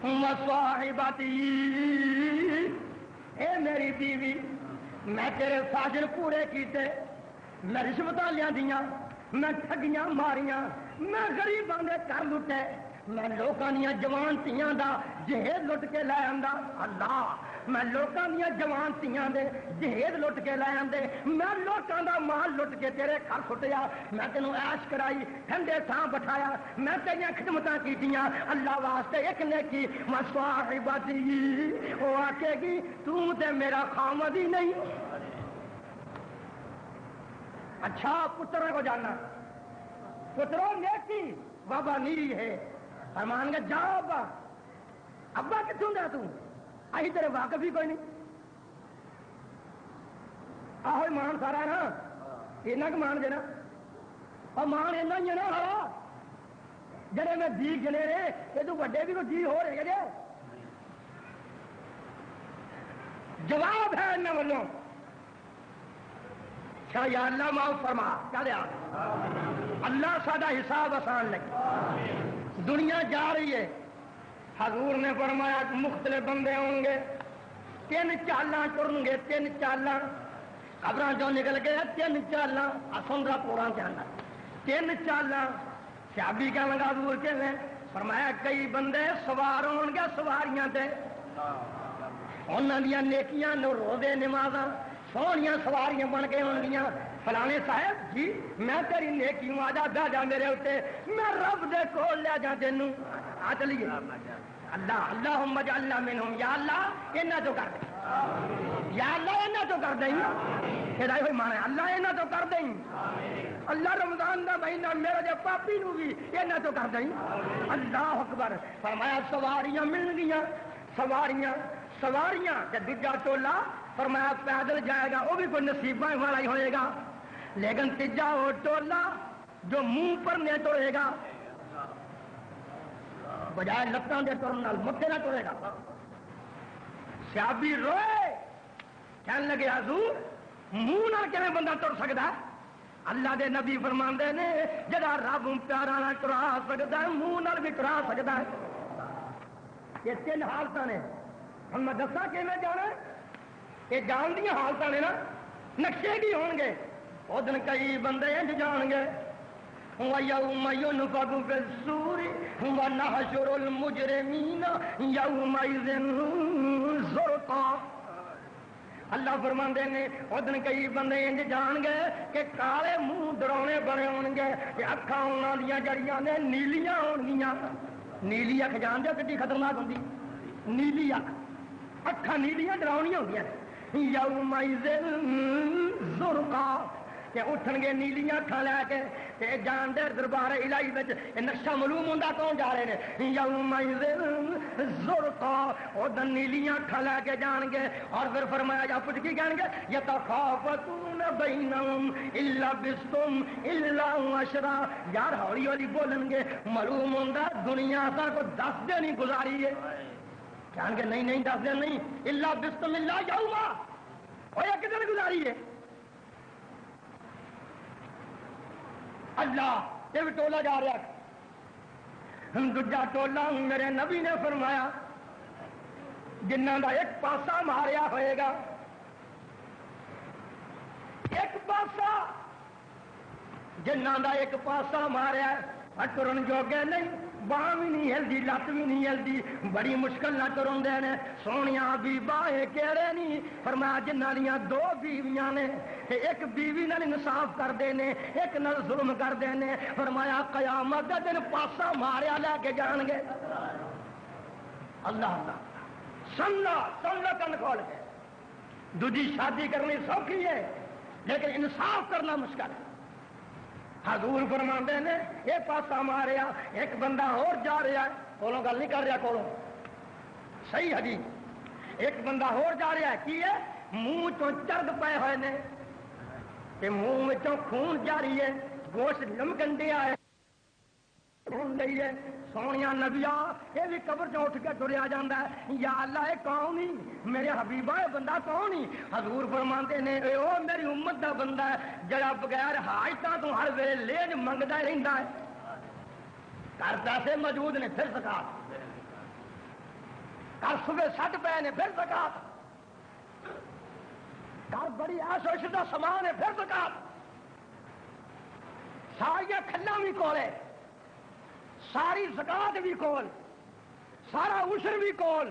وَصَاحِبَتِي اے میری بیوی میں تیرے فاجر پورے کیتے میں رشوتاں لیا دیاں میں ٹھگیاں ماریاں میں غریباں دے کر لٹے میں لوکاں دیاں جوان تیاں دا جہیز لٹ کے لے آندا اللہ میں لوکاں دیاں جوان تیاں دے جہیز لٹ کے لے آندے میں لوکاں دا مال لٹ کے تیرے گھر سٹیا میں تینوں عیش کرائی ٹھنڈے تھاں بٹھایا میں تیریاں خدمتاں کیتیاں اللہ واسطے ایک نیکی وصاحبتی وہ آکے گی تو تے میرا خامد ہی نہیں اچھا پتر کو جانا پتروں نیکی بابا نیری ہے فرمان گا جا ابا ابا کتوں گیا تم آئی تیرے واقف ہی کوئی نہیں آہو مان سارا ہے نا اینا کہ مان دینا اور مان اینا ہی ہے نا ہوا جڑے میں جی گنے رہے یہ تو بڑے بھی کو جی ہو رہے گا جواب ہے انہوں والوں اچھا یا اللہ معاف فرما کیا دیا اللہ سادہ حساب آسان لگے دنیا جا رہی ہے حضور نے فرمایا کہ مختلف بندے ہوں گے تین چالاں ٹرن گے تین چالاں خبراں جو نکل گئے تین چالاں سندرا پورا جانا تین چالاں صحابی کیا لگا حضور کے میں فرمایا کئی بندے سوار ہون گے سواریاں تے انہاں دیاں نیکیاں نو روزے نمازاں سونیاں سواریاں بن کے ہون گیاں فلانے صاحب جی میں تیری نیکی ہوں آجا بہ جا میرے اتنے میں رب دے کول لے جا تینوں آ چلیے اللہ اللہم اجعلنا منہم یا اللہ اینا تو کر دیں یا اللہ اینا تو کر دیں ہدایت ہوئی مانا ہے اللہ اینا تو کر دیں اللہ رمضان دا مہینہ میرا جو پاپی نو بھی اینا تو کر دیں اللہ اکبر فرمایا سواریاں مل گیا سواریاں سواریاں تے دوجا ٹولا فرمایا پیدل جائے گا وہ بھی کوئی نصیباں والا ہی ہوئے گا لیکن تیجا وہ ٹولا جو منہ پر نہیں ٹرے گا بجائے لتاں دے ٹرن نال متے نہ ٹرے گا صحابی روئے کہنے لگے حضور منہ نال کیویں بندہ ٹر سکدا ہے اللہ دے نبی فرماندے نے جڑا رب پیارا نہ ٹرا سکدا ہے منہ نال بھی ٹرا سکدا ہے یہ تین حالتاں نے ہن میں دساں کیویں جانا یہ جان دیا حالت نے نا نقشے بھی ہون گے وہ دن کئی بندے انج جان گے وَيَوْمَ يُنْفَخُ فِي الصُّورِ وَنَحْشُرُ الْمُجْرِمِينَ يَوْمَئِذٍ زُرْقًا اللہ فرماندے نے وہ دن کئی بندے انج جان گے کہ کالے منہ ڈراونے بنے ہون گے کہ اکھاں انہاں دیاں جڑیاں نے نیلیاں ہون گیاں نیلی اکھ جان دے کتنی خطرناک ہوندی نیلی اکھ اکھاں نیلیاں ڈراونیاں ہوندیاں یومئذ زرقا کہ اٹھن گے نیلیاں اکھاں لے کے تے جان دے دربار الہی وچ نقشہ معلوم ہوندا کون جا رہے نے یومئذ زرقا او دن نیلیاں اکھاں لے کے جان گے اور پھر فرمایا جا پوچھ کی کہن گے یتخافتون بینہم الا بستم الا عشرا یار ہولی ہولی بولن گے معلوم ہوندا دنیا تا کو 10 دن ہی گزاری ہے جان کے نہیں نہیں 10 دن نہیں اللہ بسم اللہ یوما اور یہ کتنے گزاری ہے اللہ یہ بھی ٹولا جا رہا دوجا ٹولا میرے نبی نے فرمایا جنہ کا ایک پاسا ماریا ہوئے گا ایک پاسا جنہ کا ایک پاسا ماریا ٹرن جوگے نہیں باہ بھی نہیں ہلدی لت بھی نہیں ہلدی بڑی مشکل نہ ٹرن دے سونیاں بھی باہے کہڑے نہیں فرمایا جنہ دیاں 2 بیویاں نے ایک بیوی نال انصاف کرتے ہیں ایک نال ظلم کرتے ہیں فرمایا قیامت دا دن پاسا ماریا لے کے جان گے اللہ اللہ سن لو کن کھول کے دوجی شادی کرنی سوکھی ہے لیکن انصاف کرنا مشکل ہے حضور فرماندے نے یہ پاسا ماریا ایک بندہ اور جا رہا ہے کولوں گل نہیں کر رہا کولوں صحیح حدیث ایک بندہ اور جا رہا ہے کی ہے منہ تو چرد پے ہوئے نے کہ منہ وچوں خون جاری ہے، گوشت لمکن دیا ہے، ہے سونیا نبیا یہ بھی قبر چ اٹھ کے تریا جاتا ہے، یا اللہ یہ کون ہی میرے حبیبا یہ بندہ کون ہی؟ حضور فرماتے نے او میری امت دا بندہ ہے جڑا بغیر حاجتاں تو ہر ویلے لیج منگتا رہتا ہے، گھر پیسے موجود نے پھر زکات، گھر صبح سٹ پے نے پھر زکات، گھر بڑی ایش و عشرت دا سامان ہے پھر زکات، ساری کھلا بھی کولے، ساری زکات بھی کول، سارا عشر بھی کول،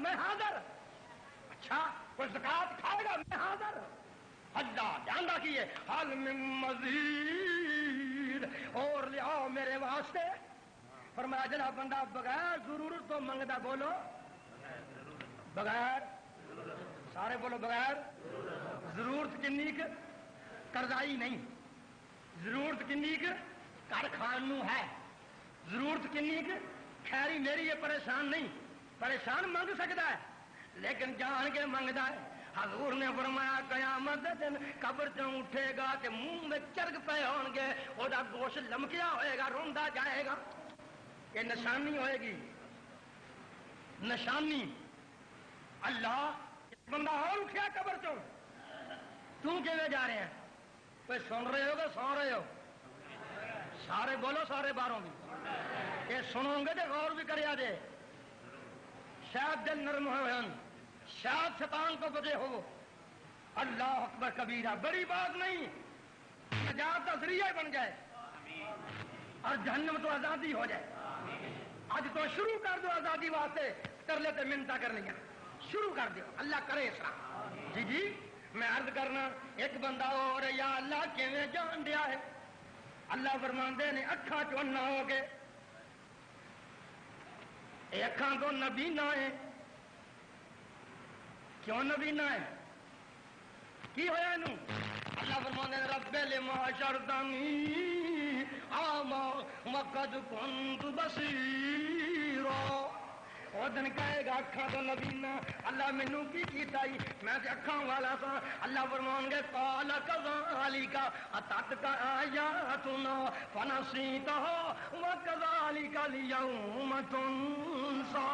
میں حاضر. اچھا کوئی زکات کھائے گا میں حاضر. اللہ دھیان رکھیے حل من مزید اور لے آؤ میرے واسطے. فرمایا جڑا بندہ بغیر ضرورت تو منگتا بولو بغیر سارے بولو بغیر ضرورت کنی قرضائی نہیں. ضرورت کنی گھر کھان ہے. ضرورت کنی خیری میری یہ پریشان نہیں. پریشان منگ سکتا ہے لیکن جان کے منگتا ہے. حضور نے فرمایا قیامت دن قبر چوں اٹھے گا کہ منہ میں چرگ پے ہون گے وہ گوشت لمکیا ہوئے گا روندا جائے گا. یہ نشانی ہوئے گی نشانی. اللہ بندہ اور اٹھیا قبر چوں تم کیویں جا رہے ہیں؟ کوئی سن رہے ہو کہ سو رہے ہو؟ سارے بولو سارے باہروں بھی یہ سنو گے تو غور بھی کریا دے. شاید دل نرم ہوئے ہیں شاید شیطان کو بجے ہو. اللہ اکبر کبیرہ بڑی بات نہیں. نجات کا ذریعہ بن جائے اور جہنم تو آزادی ہو جائے. آج تو شروع کر دو آزادی واسطے کر لیتے منتا کرنی شروع کر دو. اللہ کرے اس طرح. جی جی میں عرض کرنا ایک بندہ اور یا اللہ کیویں جان دیا ہے. اللہ فرماندے نے اکھاں چوں نہ ہو کے یہ اکھاں تو نبینا ہے. کیوں نبینا ہے؟ کی ہویا انہوں؟ اللہ فرماندے نے رب لما شرطنی آما وقد کنت بصیرا. وہ دن کہے گا اکھاں تو نبینا اللہ مینوں کی کیتا ہی میں تے اکھاں والا سا. اللہ فرمان گے قال کذالک اتتک آیاتنا فنسیتها وکذالک اليوم تنسا.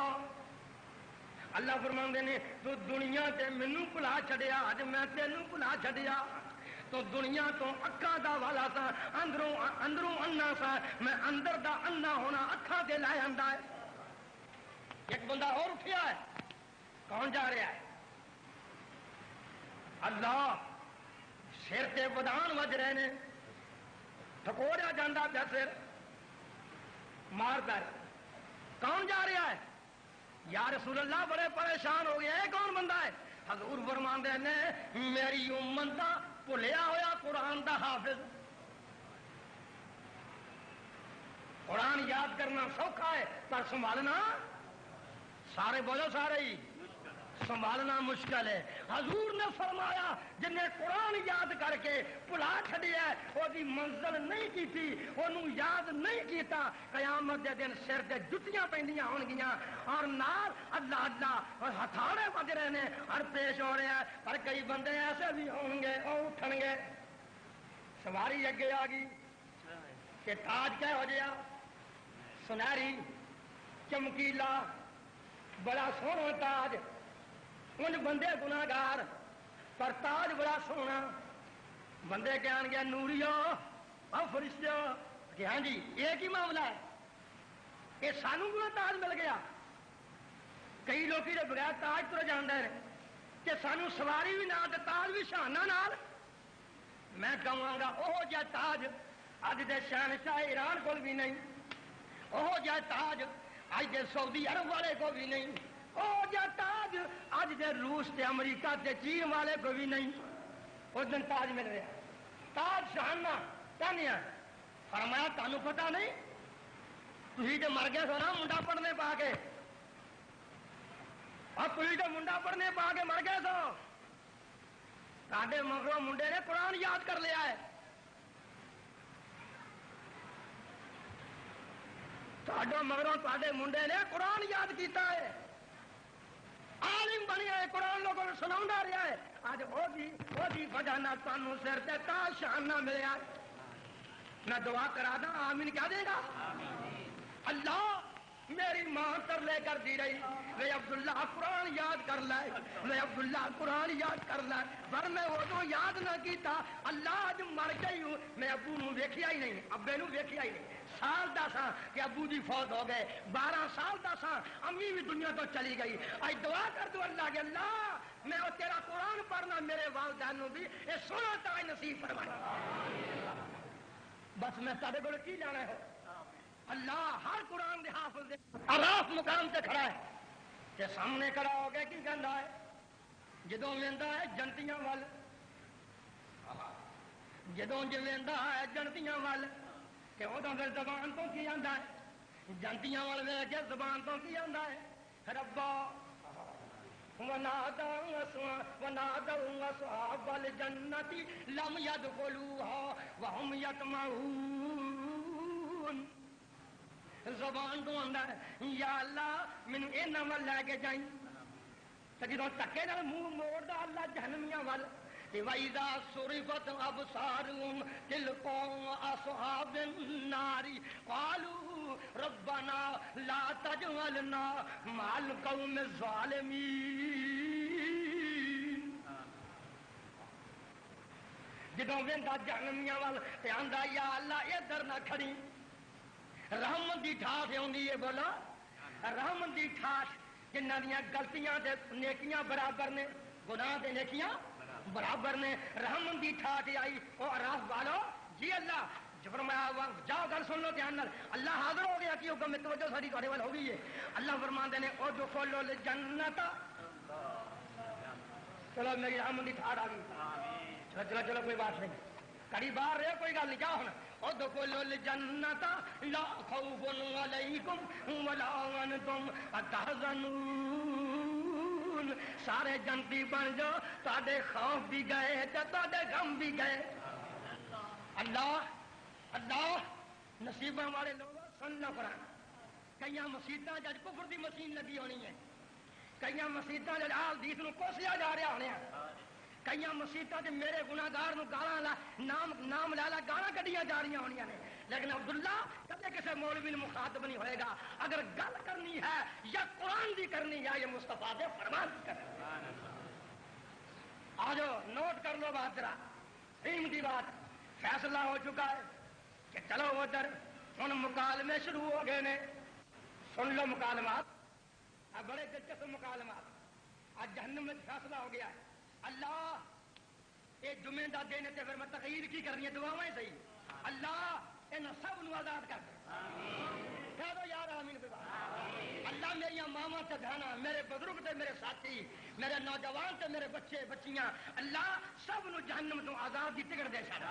اللہ فرماندے نے تو دنیا تے مینوں بھلا چھڈیا اج میں تینوں بھلا چھڈیا. تو دنیا تو اکھاں دا والا سا اندروں انا سا میں اندر دا انا ہونا اکھاں تے لے آندا ہے. ایک بندہ اور اٹھیا ہے. کون جا رہا ہے؟ اللہ سر تے ودان وج رہے نے ٹھکوریا جاندہ پیا سر مارتا ہے. کون جا رہا ہے؟ یا رسول اللہ بڑے پریشان ہو گیا ہے. کون بندہ ہے؟ حضور فرماندے نے میری امت دا بھلیا ہوا قرآن دا حافظ. قرآن یاد کرنا سوکھا ہے پر سنبھالنا سارے بولو سارے ہی سنبھالنا مشکل ہے. حضور نے فرمایا جن نے قرآن یاد کر کے بھلا چھڈیا وہ منزل نہیں کی تھی انہوں یاد نہیں کیتا قیامت دے دن سر تے جتیاں پہنیاں ہون گیاں اور نال اللہ اللہ اور ہتھاڑے بج رہے ہیں اور پیش ہو رہے ہیں. پر کئی بندے ایسے بھی ہوں گے وہ اٹھن گے. سواری اگے آ گئی کہ تاج کیا ہو جائے سنہری چمکیلا بڑا سونا تاج. ان بندے گناہگار پر تاج بڑا سونا. بندے کہن گیا نوریو اور فرشتو کہ ہاں جی ایک ہی معاملہ ہے یہ سانو کو تاج مل گیا. کئی لوگ بغیر تاج تو جاندے ہیں کہ سانو سواری بھی نہ تاج بھی شانہ نال. میں کہوں گا وہ جا تاج اج دے شہنشاہ ایران کو بھی نہیں. وہ جا تاج اج دے سعودی عرب والے کو بھی نہیں. وہ جا تاج اج دے روس تے امریکہ تے چین والے کو بھی نہیں. اس دن تاج مل رہا تاج شہانہ کہنے. فرمایا تمہیں پتا نہیں تھی جو مر گئے سو نا منڈا پڑھنے پا کے اور تھی جو منڈا پڑھنے پا کے مر گئے سو تے مگروں منڈے نے قرآن یاد کر لیا ہے. مگروں تے منڈے نے قرآن یاد کیتا ہے عالم بنیا ہے قرآن لوگوں کو سنا رہا ہے. اج وہی وجہ نہ تمہیں سر تے تاج شانہ ملیا. میں دعا کرا دا آمین کیا دے گا. اللہ میری ماں ترلے کر دی رہی میں عبداللہ قرآن یاد کر لائے میں عبداللہ قرآن یاد کر لائے پر میں ادو یاد نہ کیتا. اللہ اج مر گئی ہوں میں ابو نو ویکھیا ہی نہیں ابے نو ویکھیا ہی نہیں. سال دا سا کہ ابو جی فوت ہو گئے 12 سال دا سا امی بھی دنیا تو چلی گئی. اج دعا کر دو اللہ کے اللہ میں وہ تیرا قرآن پڑھنا میرے والدین بھی یہ سونا تاج نصیب فرمائے. بس میں تارے کو کی جانا ہے. اللہ ہر قرآن دے حافظ دے عراف مقام سے کھڑا ہے تے سامنے کھڑا ہو کے کی کہندا ہے جدوں ویندا ہے جنتیاں ول جدوں ویندا ہے جنتیاں ول کہ ادوں پھر زبان تو کی آندا ہے جنتیاں ول ویکھ کے زبان تو کی آندا ہے ربا ونادوا أصحاب الجنة لم يدخلوها وهم يطمعون زبان تو آندا ہے یا اللہ مینوں انہاں ول لے کے جائیں تے جدوں تکے نال منہ موڑدا اللہ جہنمیاں ول وَإِذَا صُرِفَتْ أَبْصَارُهُمْ تِلْقَاءَ أَصْحَابِ النَّارِ قَالُوا رَبَّنَا لَا تَجْعَلْنَا مَعَ الْقَوْمِ الظَّالِمِينَ جدوں ویندا جہنمیاں ول تے آندا یا اللہ ادھر نہ کھڑی رحمت دی ٹھاٹھ ہوندی ہے بولا رحمت دی ٹھاٹھ جنہاں دیاں غلطیاں تے نیکیاں برابر نے گناہ تے نیکیاں برابر نے رحمت دی ٹھاٹھ آئی او عراف والو جی اللہ فرمایا جاؤ گل سن لو دھیان نال اللہ حاضر ہو گیا کہ حکم توجہ ساری تہاڈے ول ہو گئی ہے اللہ فرماندے نے او دخلوا الجنت چلو میری رحمت دی ٹھاٹھ آ گئی چلو چلو چلو کوئی بات نہیں کڑی باہر رہے کوئی گل نہیں جاؤ ہن ادخلوا الجنت لا خوف علیکم ولا انتم تحزنون سارے جنتی بن جاؤ تہاڈے خوف بھی گئے تے تہاڈے غم بھی گئے اللہ اللہ نصیباں والے لوگ سن لو قرآن کئی مسیتاں جج کفر دی مشین لگی ہونی ہے کئی مسیتاں جج حدیث نو کوسیا جا رہا ہونے کئی مسیتاں میرے گناہگار نو گالاں نام لا لا گالاں کڈیاں جا رہی ہونیاں نے لیکن عبداللہ کبھی کسی مولوی نے مخاطب نہیں ہوئے گا اگر گل کرنی ہے یا قرآن دی کرنی ہے یا مصطفیٰ دے فرمان دی کرنی آ جاؤ نوٹ کر لو بات ذرا علم دی بات فیصلہ ہو چکا ہے کہ چلو ادھر ہن مکالمے شروع ہو گئے نے سن لو مکالمات بڑے دلچسپ مکالمات آج جہنم میں فیصلہ ہو گیا ہے اللہ یہ جمعے کا دن ہے پھر میں تقریر کی کرنی ہے دعاواں صحیح اللہ ان سب نو آزاد کر دے کہہ دو یار آمین اللہ میری ماما تے بہنا میرے بزرگ تے میرے ساتھی میرے نوجوان تے میرے بچے بچیاں اللہ سب نو جہنم تو آزاد دی ٹکٹ دے چھڑا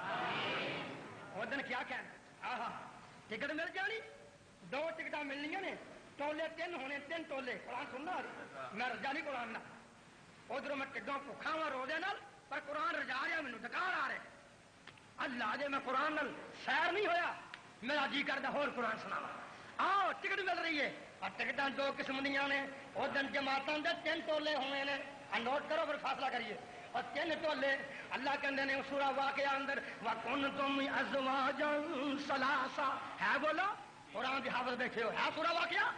وہ دن کیا کہنا آہا ٹکٹ مل جانی 2 ٹکٹاں ملنیاں نے ٹولے 3 ہونے 3 ٹولے قرآن سننا میں رجا نہیں قرآن نہ ادھر میں ٹھڈوں بھوکھا وا روزے نال پر قرآن رجا رہا مینوں ڈکار آ رہے اللہ جے میں قرآن نال سیر نہیں ہویا میرا جی کردا ہور قرآن سناواں آؤ ٹکٹ مل رہی ہے اور ٹکٹاں 2 قسم دیاں نے وہ دن جماعتاں دے 3 ٹولے ہونے نے نوٹ کرو پھر فاصلہ کریے اور 3 ٹولے اللہ کہندے نے سورہ واقعہ اندر وَكُنْتُمْ أَزْوَاجًا ثَلَاثًا ہے بولو قرآن دی حافظ بیٹھے ہو ہے سورہ واقعہ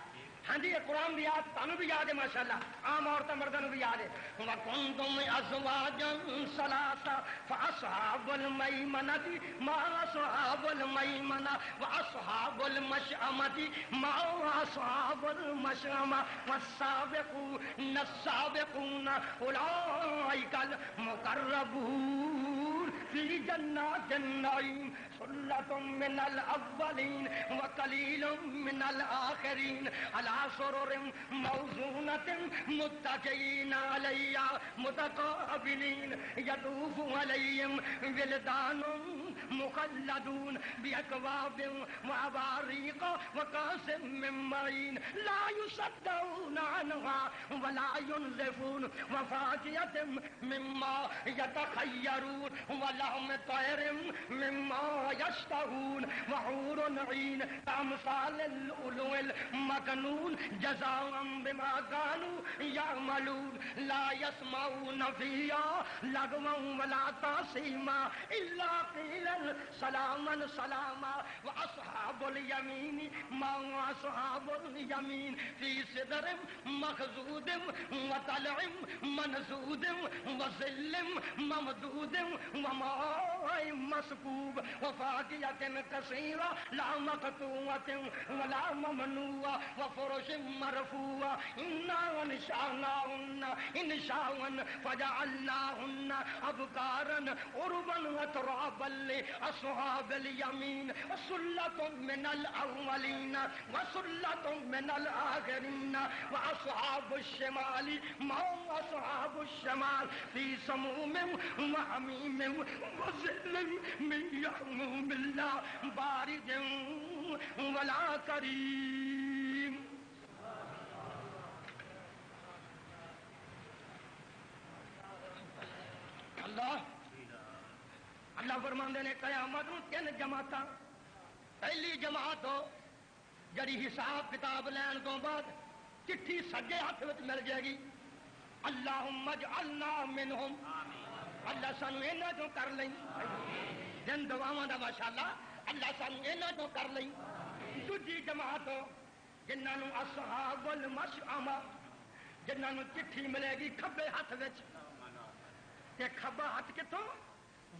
ہاں جی یہ قرآن بھی یاد تمہیں بھی یاد ہے ماشاءاللہ عام عورتیں مردوں بھی یاد ہے وَكُنْتُمْ أَزْوَاجًا ثَلَاثًا فَأَصْحَابُ الْمَيْمَنَةِ مَا أَصْحَابُ الْمَيْمَنَةِ وَأَصْحَابُ الْمَشْأَمَةِ مَا أَصْحَابُ الْمَشْأَمَةِ وَالسَّابِقُونَ السَّابِقُونَ أُولَئِكَ الْمُقَرَّبُونَ فِي جَنَّاتِ النَّعِيمِ ثُلَّةٌ مِّنَ الْأَوَّلِينَ وَقَلِيلٌ مِّنَ الْآخِرِينَ عَلَىٰ سُرُرٍ مَّوْضُونَةٍ مُّتَّكِئِينَ عَلَيْهَا مُتَقَابِلِينَ يَطُوفُ عَلَيْهِمْ وِلْدَانٌ مُّخَلَّدُونَ بِأَكْوَابٍ وَأَبَارِيقَ وَكَأْسٍ مِّن مَّعِينٍ لَّا يُصَدَّعُونَ عَنْهَا وَلَا يُنزِفُونَ وَفَاكِهَةٍ مِّمَّا يَتَخَيَّرُونَ وَلَحْمِ طَيْرٍ مِّمَّا يَشْتَهُونَ وَحُورٌ عِينٌ كَأَمْثَالِ اللُّؤْلُؤِ المكنون جزاء بما كانوا يعملون لا يسمعون فيها لغوا ولا تأثيما إلا قيلا سلاما سلاما وأصحاب اليمين ما أصحاب اليمين في سدر مخضود وطلع منضود وظل ممدود وماء مسكوب وفاكهة كثيرة لا مقطوعة ولا ممنوعة وفرش مرفوعة إنا أنشأناهن إنشاء فجعلناهن أبكارا عربا أترابا لأصحاب اليمين وسلة من الأولين وسلة من الآخرين وأصحاب الشمال ما أصحاب الشمال في سموم وحميم وظل من يحموم الله بارد ولا كريم. اللہ فرماندے نے قیامت نوں تین جماعت. پہلی جماعت جڑی حساب کتاب لین تو بعد چٹھی سجے ہاتھ وچ مل جائے گی. اللہم اجعلنا منہم. اللہ سانو انہاں چوں کر لئی. دن دعاواں دا ماشاءاللہ. اللہ سانو انہاں چوں کر لئی. دوجی جماعت جنہاں نوں اصحاب المشأمہ جنہاں نوں چٹھی ملے گی کھبے ہاتھ وچ. تے کھبا ہاتھ کتوں؟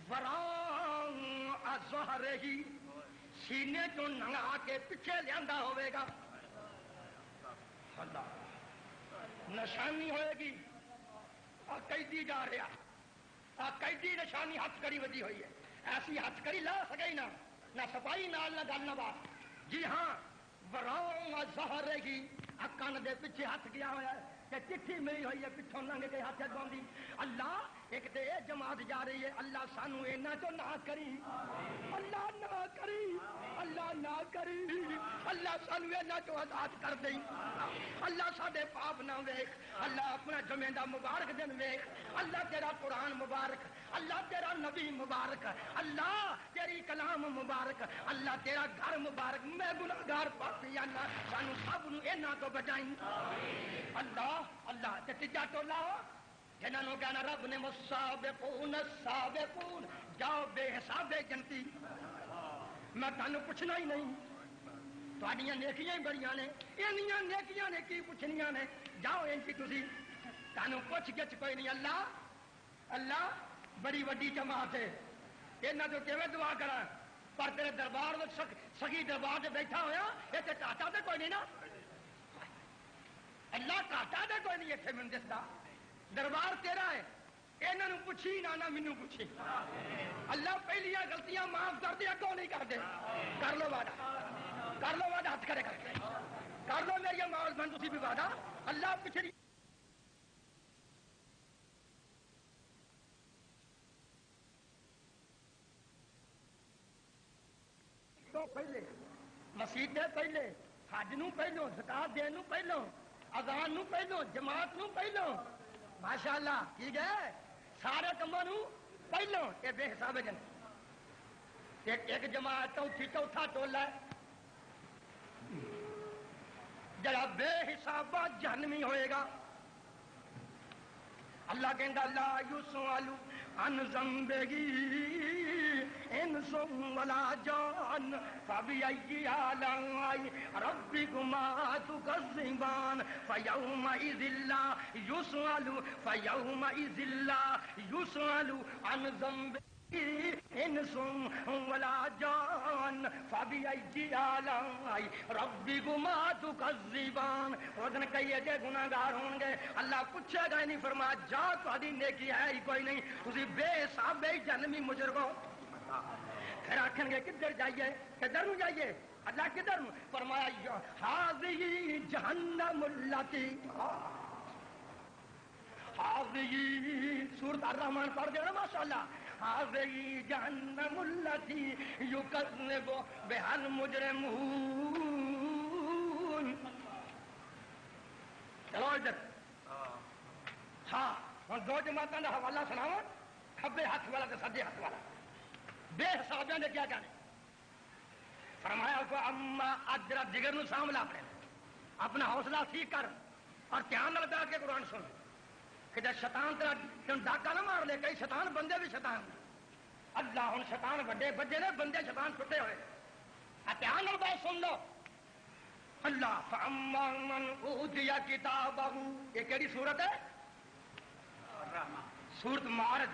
وراء ظہرہ سینے تو ننگا کے پیچھے لیا ہوئے گا. اللہ نشانی ہوئے گی. قیدی جا رہا قیدی نشانی ہاتھ کڑی وجی ہوئی ہے. ایسی ہاتھ کڑی لا سکے نہ سپاہی نال نہ گل نہ بات. جی ہاں وراء ظہرہ کن دے پیچھے ہاتھ گیا ہوا ہے کہ چٹھی ملی ہوئی ہے پچھوں لنگ کے ہاتھ گاؤں. اللہ ایک تو یہ جماعت جا رہی ہے. اللہ سانو اینا تو نہ کری. اللہ نہ کری. اللہ نہ کری. اللہ سانو اینا تو آزاد کر دئی. اللہ ساڈے پاپ نہ ویکھ. اللہ اپنا جمعے دا مبارک دن ویکھ. اللہ تیرا قرآن مبارک. اللہ تیرا نبی مبارک. اللہ تیری کلام مبارک. اللہ تیرا گھر مبارک. میں گناہگار پاپی اللہ سانو سب نو اینا تو بچائیں. اللہ اللہ تے تیجا ٹولا ہو جنہوں کہنا رب نے والسابقون السابقون جاؤ بے حساب جنتی. میں تمہیں پوچھنا ہی نہیں. تھوڑیاں نیکیاں ہی بڑیاں نے. اینیاں نیکیاں نے کی پوچھنیاں نے. جاؤ انتی تسی تمہیں پوچھ گچھ کوئی نہیں. اللہ اللہ بڑی وڈی جماعت ہے. یہاں تو کیویں دعا کرا پر تیرے دربار میں سخی دربار سے بیٹھا ہوا یہ گاٹا تو کوئی نہیں نا. اللہ گاٹا تو کوئی نہیں. اتنے من دستا دربار تیرا ہے. یہاں پوچھی نہ مینو پوچھی. اللہ پہلیاں غلطیاں معاف کر دیا کیوں نہیں کر دے. کر لو وعدہ. کر لو وعدہ ہاتھ کھڑے کر کے. کر لو میری مال بند تھی بھی وعدہ. اللہ پچھڑی تو پہلے مسیح دے پہلے حج نو پہلو زکات دین نو پہلو اذان نو پہلو جماعت نو پہلو ماشاءاللہ کی گئے سارے کموں نو پہلو. یہ بے حساب جن ایک جماعت چوتھا ٹولا ہے جڑا بے حساب جہنمی ہوئے گا. اللہ کہندا لا یسأل عن ذنبہ انس ولا جان فبأي آلاء ربكما تكذبان فيومئذ لا يسأل عن ذنبه انس ولا جان فبأي آلاء ربكما تكذبان. اس دن کئی ایسے گناہگار ہوں گے اللہ پوچھے گا نہیں. فرمایا جا تہاڈی نیکی ہے ہی کوئی نہیں. تسی بے حساب جہنمی مجرم ہو. پھر آخر گے کدھر جائیے کدھر نو جائیے. اللہ کدھر نو. فرمایا ہاذی جہنم التی ہاذی سورۃ الرحمن پڑھ دینا ماشاءاللہ. ہاذی جہنم التی یکذب بها المجرمون. چلو ادھر. ہاں ہوں دو جماعتوں کا حوالہ سناوا. کھبے ہاتھ والا تو سجے ہاتھ والا بے حسابیاں نے کیا جانے. فرمایا کو اما اجرا جگر نو ساملا اپنا حوصلہ ٹھیک کر اور دھیان نال بیٹھ کے قرآن سن کہ جب شیطان تیرا ڈاکا نہ مار لے. کئی شیطان بندے بھی شیطان. اللہ ہوں شیطان وڈے بجے نے بندے شیطان چھٹے ہوئے. دھیان نال بات سن لو. اللہ فاما من اوتی کتابہ. یہ کیڑی سورت ہے؟ سورت معارج.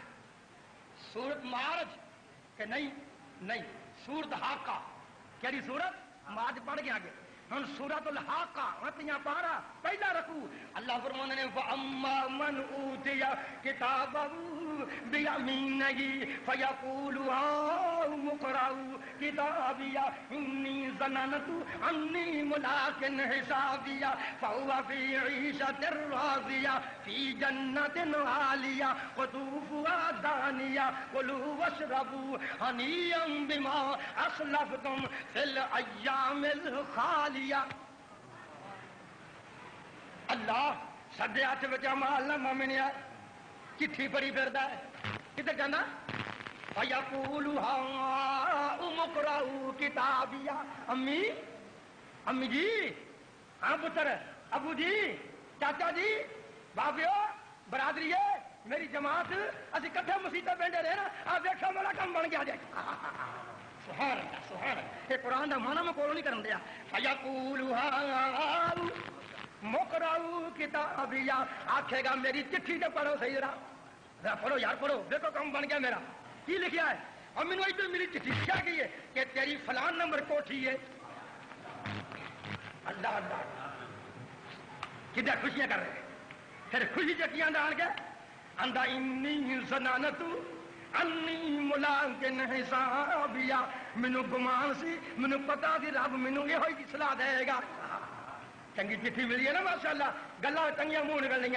سورت معارج کہ نہیں نہیں سورت حاقہ. کیڑی سورت؟ معارج پڑھ گیا آگے. ہن سورت الحاقہ ہتیاں پارا پہلا رکوع. اللہ فرمانے نے فاما من اوتی کتابہ بیمینہ فیقول ہاؤم اقرؤوا کتابیہ انی ظننت انی ملاق حسابیہ فہو فی عیشۃ راضیہ فی جنۃ عالیہ قطوفها دانیہ کلوا واشربوا ہنیئا بما اسلفتم فی الایام الخالیہ۔ اللہ سڈے ہاتھ میں مال نہ مومنیا چٹھی پڑی پھردا ہے کتے کہندا فیقول ہاؤم اقرؤوا کتابیہ امی امی جی ہاں پتر ابو جی چاچا جی بابیو برادری ہے میری جماعت اسی کٹھے مسیطے پہنڈے رہے نا آپ دیکھو میرا کام بن گیا جائے سبحان اللہ سبحان اللہ یہ قرآن دا معنی میں کولو نہیں کرن دیا فیقول ہاؤم اقرؤوا کتابیہ آکھے گا میری چٹھی تے پڑھو صحیح ذرا پڑھو یار پڑھو دیکھو کام بن گیا میرا کی لکھا ہے اور مینوں ادھر میری چٹھی کیا کی ہے کہ تیری فلان نمبر کوٹھی ہے اللہ اللہ کدھر خوشیاں کر رہے پھر خوشی چکیاں ڈال کے اندہ انی ظننت انی ملاق حسابیہ مینوں گمان سی مینوں پتا سی رب مینوں یہ ہوئی صلاح دے گا چنگی چٹھی ملی ہے نا ماشاءاللہ گلا چنگیاں منہ نکل رہی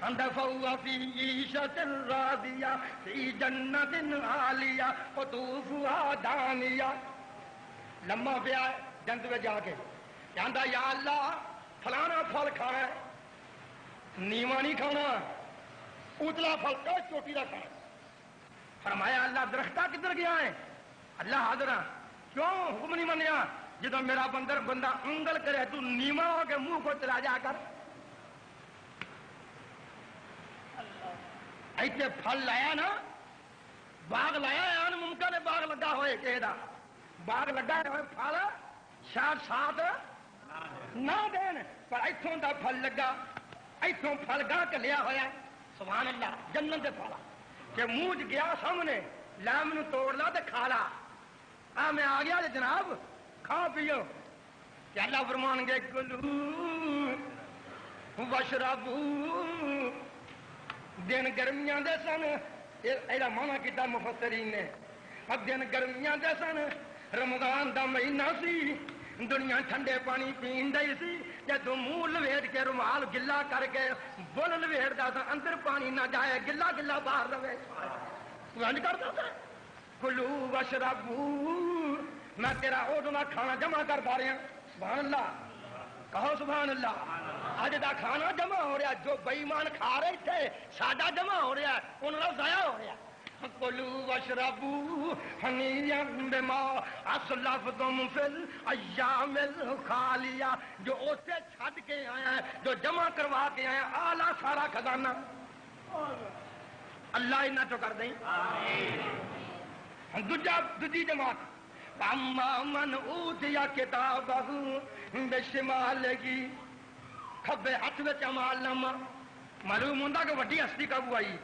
اندہ فہو فی عیشۃ راضیہ فی جنۃ عالیہ قطوفها دانیہ لمحہ پیا جنت میں جا کے کہندا یا اللہ فلانا پھل کھانا ہے نیواں نہیں کھانا اتلا پھل کا چوٹی کا کھانا فرمایا اللہ درختہ کدھر گیا ہے اللہ حاضر کیوں حکم نہیں منیا جدو میرا بندہ انگل کرے تو نیما ہو کے منہ کو چلا جا کر ایسے پھل لایا نا باغ لایا ہے ممکن ہے باغ لگا ہوئے کہے دا باغ لگا ہوئے پھل شاید ساتھ نہ دین پر ایتھوں دا پھل لگا ایتھوں پھل گاہ کے لیا ہوا سبحان اللہ جنت دے پھل کہ منہ گیا سامنے لا مینوں توڑ لا تے کھا لا میں آ گیا جناب کھا پیو کہ اللہ فرمان گے کلوا واشربوا دن گرمیاں دے سن ایڈا مانا کیتا مفسرین نے اب دن گرمیاں دے سن رمضان دا مہینہ سی دنیا ٹھنڈے پانی پین دئی سی جدو منہ لویٹ کے رومال گلا کر کے بول لویٹدا سا اندر پانی نہ جائے گلا گلا باہر رہے ونج کرتا تھا کلوا واشربوا میں تیرا اوڈنا کھانا جمع کر پا رہا سبحان اللہ کہو سبحان اللہ اج دا کھانا جمع ہو رہا جو بے ایمان کھا رہے تھے ساڈا جمع ہو رہا انہاں دا ضائع ہو رہا کلوا واشربوا ہنیئا بما اسلفتم فی الایام الخالیہ جو اسے چھڈ کے آیا ہے جو جمع کروا کے آیا اعلی سارا خزانہ اللہ انہاں تو کر دیں آمین دوجی جماعت اما من اوتی کتابہ بشمالہ کھبے ہاتھ وچ اعمال نامہ معلوم ہوندا کہ وڈی ہستی قابو آئی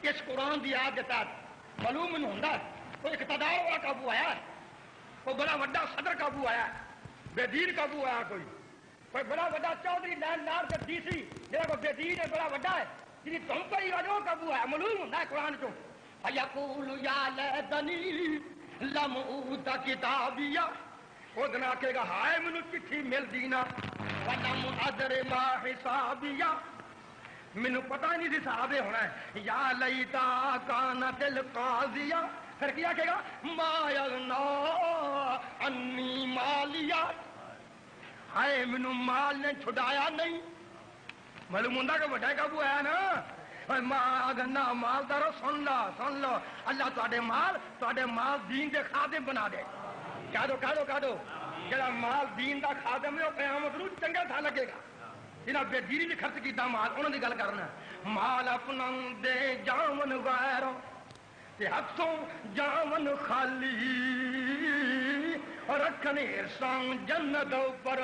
اس قرآن دی آیت کے تحت معلوم نہیں ہوندا کوئی اقتدار والا قابو آیا ہے کوئی بڑا وڈا صدر قابو آیا ہے بے دین قابو آیا کوئی بڑا وڈا چودھری لین لار سے ڈی سی جہاں کوئی بے دین ہے بڑا وڈا ہے جی تم پر ہی وجہ قابو آیا معلوم ہوندا ہے قرآن چوں فیقول یا لیتنی لم اوت کتابیہ وہ دن آکے گا ہائے منو چٹھی مل دینا ولم ادر ما حسابیہ منو پتہ نہیں سی صحابے ہونا ہے یا لیتا کانت القاضیہ پھر کیا کہے گا ما یغنا انی مالیہ ہائے منو مال نے چھڑایا نہیں معلوم ہوندا کہ وڈا قابو آیا نا ماں مالدارو سن لو اللہ تے مال دین دے خادم بنا دے کہہ دو جڑا مال دین دا خادم ہے وہ قیامت نو چنگا تھا لگے گا جنہاں بے دینی نے خرچ کیتا مال انہاں دی گل کرنا مال اپنا دے جاون غیر تے ہاتھوں جاون خالی اور رکھنے ارساں جنت اوپر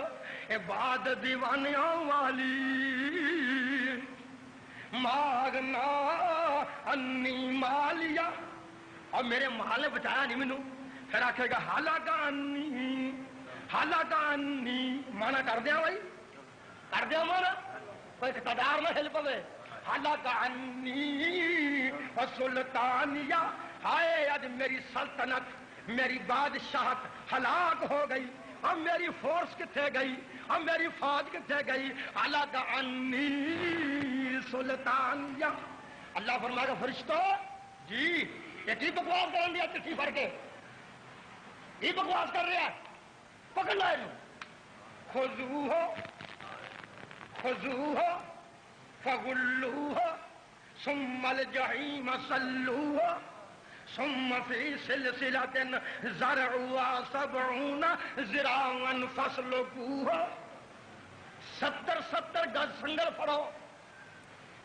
عباد دیوانیاں والی ماغنا انی مالیا اور میرے مال نے بچایا نہیں مینوں پھر آکھے گا حالاکانی مانا کر دیا بھائی کر دیا مانا کوئی اقتدار نہ ہل پوے حلق عنی سلطانیہ، ہائے اب میری سلطنت میری بادشاہت ہلاک ہو گئی، اب میری فورس کتنے گئی، اب میری فوج کتنے گئی، حلق عنی سلطانیہ۔ اللہ فرمائے گا فرشتو جی یہ کی بکواس کر دیا چٹھی بھر کے، یہ بکواس کر رہا ہے، پکڑ لو خذوہ خذوہ فغلوہ ثم الجحیم صلوہ ثم فی سلسلۃ ذرعها 70 ذراعا فاسلکوہ۔ 70 گز سنگل پڑو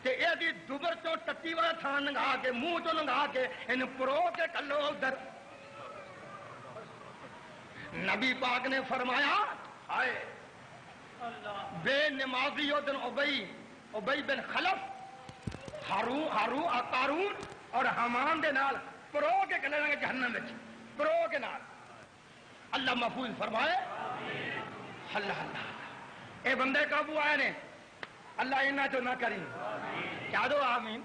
کہ یہ دبر چو ٹٹی والا تھان لنگا کے منہ چو لنگا کے ان پرو کے کلو ادھر۔ نبی پاک نے فرمایا ہائے بے نمازی دن ابئی بن خلف قارون اور حمان دے نال پرو کے کلے لنگے جہنم وچ، پرو کے نال۔ اللہ محفوظ فرمائے۔ اللہ اللہ اے بندے قابو آئے نے، اللہ انہاں چو نہ کری، کیا دو آمین۔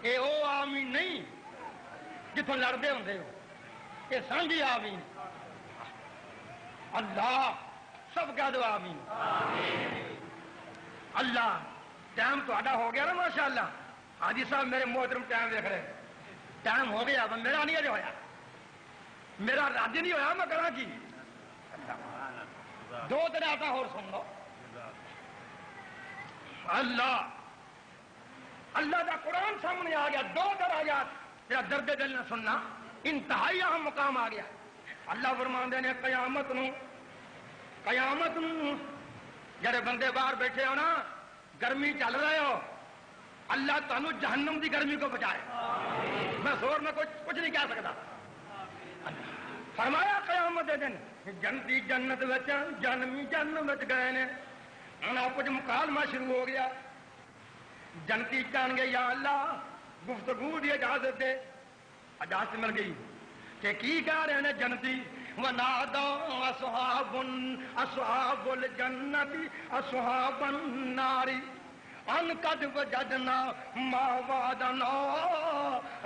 اے او آمین نہیں جتوں لڑتے ہوں ہو، یہ سانجی آمین۔ اللہ سب کہہ دو آمین۔ اللہ ٹائم تہاڈا ہو گیا نا ماشاءاللہ، حاجی صاحب میرے محترم ٹائم دیکھ رہے، ٹائم ہو گیا، میرا نہیں اجے ہویا، میرا راج نہیں ہویا، میں کراں کی؟ دو دن آتا اور سن لو۔ اللہ اللہ کا قرآن سامنے آ گیا، دو درجات، تیرا درد دل نہ سننا، انتہائی اہم مقام آ گیا۔ اللہ فرماندے نے قیامت نو جڑے بندے باہر بیٹھے ہو نا، گرمی چل رہے ہو، اللہ تانوں جہنم دی گرمی کو بچائے۔ میں زور میں کچھ نہیں کہہ سکتا۔ فرمایا قیامت دے دن جنتی جنت وچ، جہنمی جہنم وچ گئے نے، ہن کچھ مکالمہ شروع ہو گیا۔ جنتی کہن گے یا اللہ گفتگو دی اجازت دے، اجازت مل گئی کہ کی کہہ رہے ہیں جنتی؟ وَنَادَىٰ أَصْحَابُ الْجَنَّةِ أَصْحَابَ النَّارِ أَنْ قَدْ وَجَدْنَا مَا وَعَدَنَا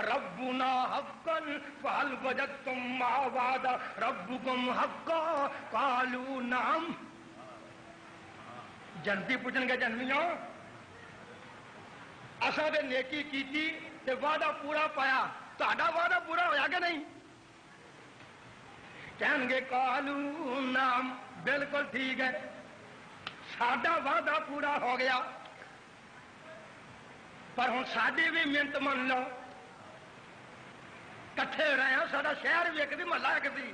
رَبُّنَا حَقًّا فَهَلْ وَجَدتُّم مَّا وَعَدَ رَبُّكُمْ حَقًّا قَالُوا نَعَمْ۔ جنتی پوچھن گے جنمیوں اساں تے نیکی کیتی تے وعدہ پورا پایا، تہاڈا وعدہ پورا ہویا کہ نہیں؟ کہیں گے قالوا نعم، بالکل ٹھیک ہے، ساڈا وعدہ پورا ہو گیا، پر ہن ساڈی بھی منت من لو، کٹھے رہے ہیں، ساڈا شہر بھی ایک سی محلہ ایک سی،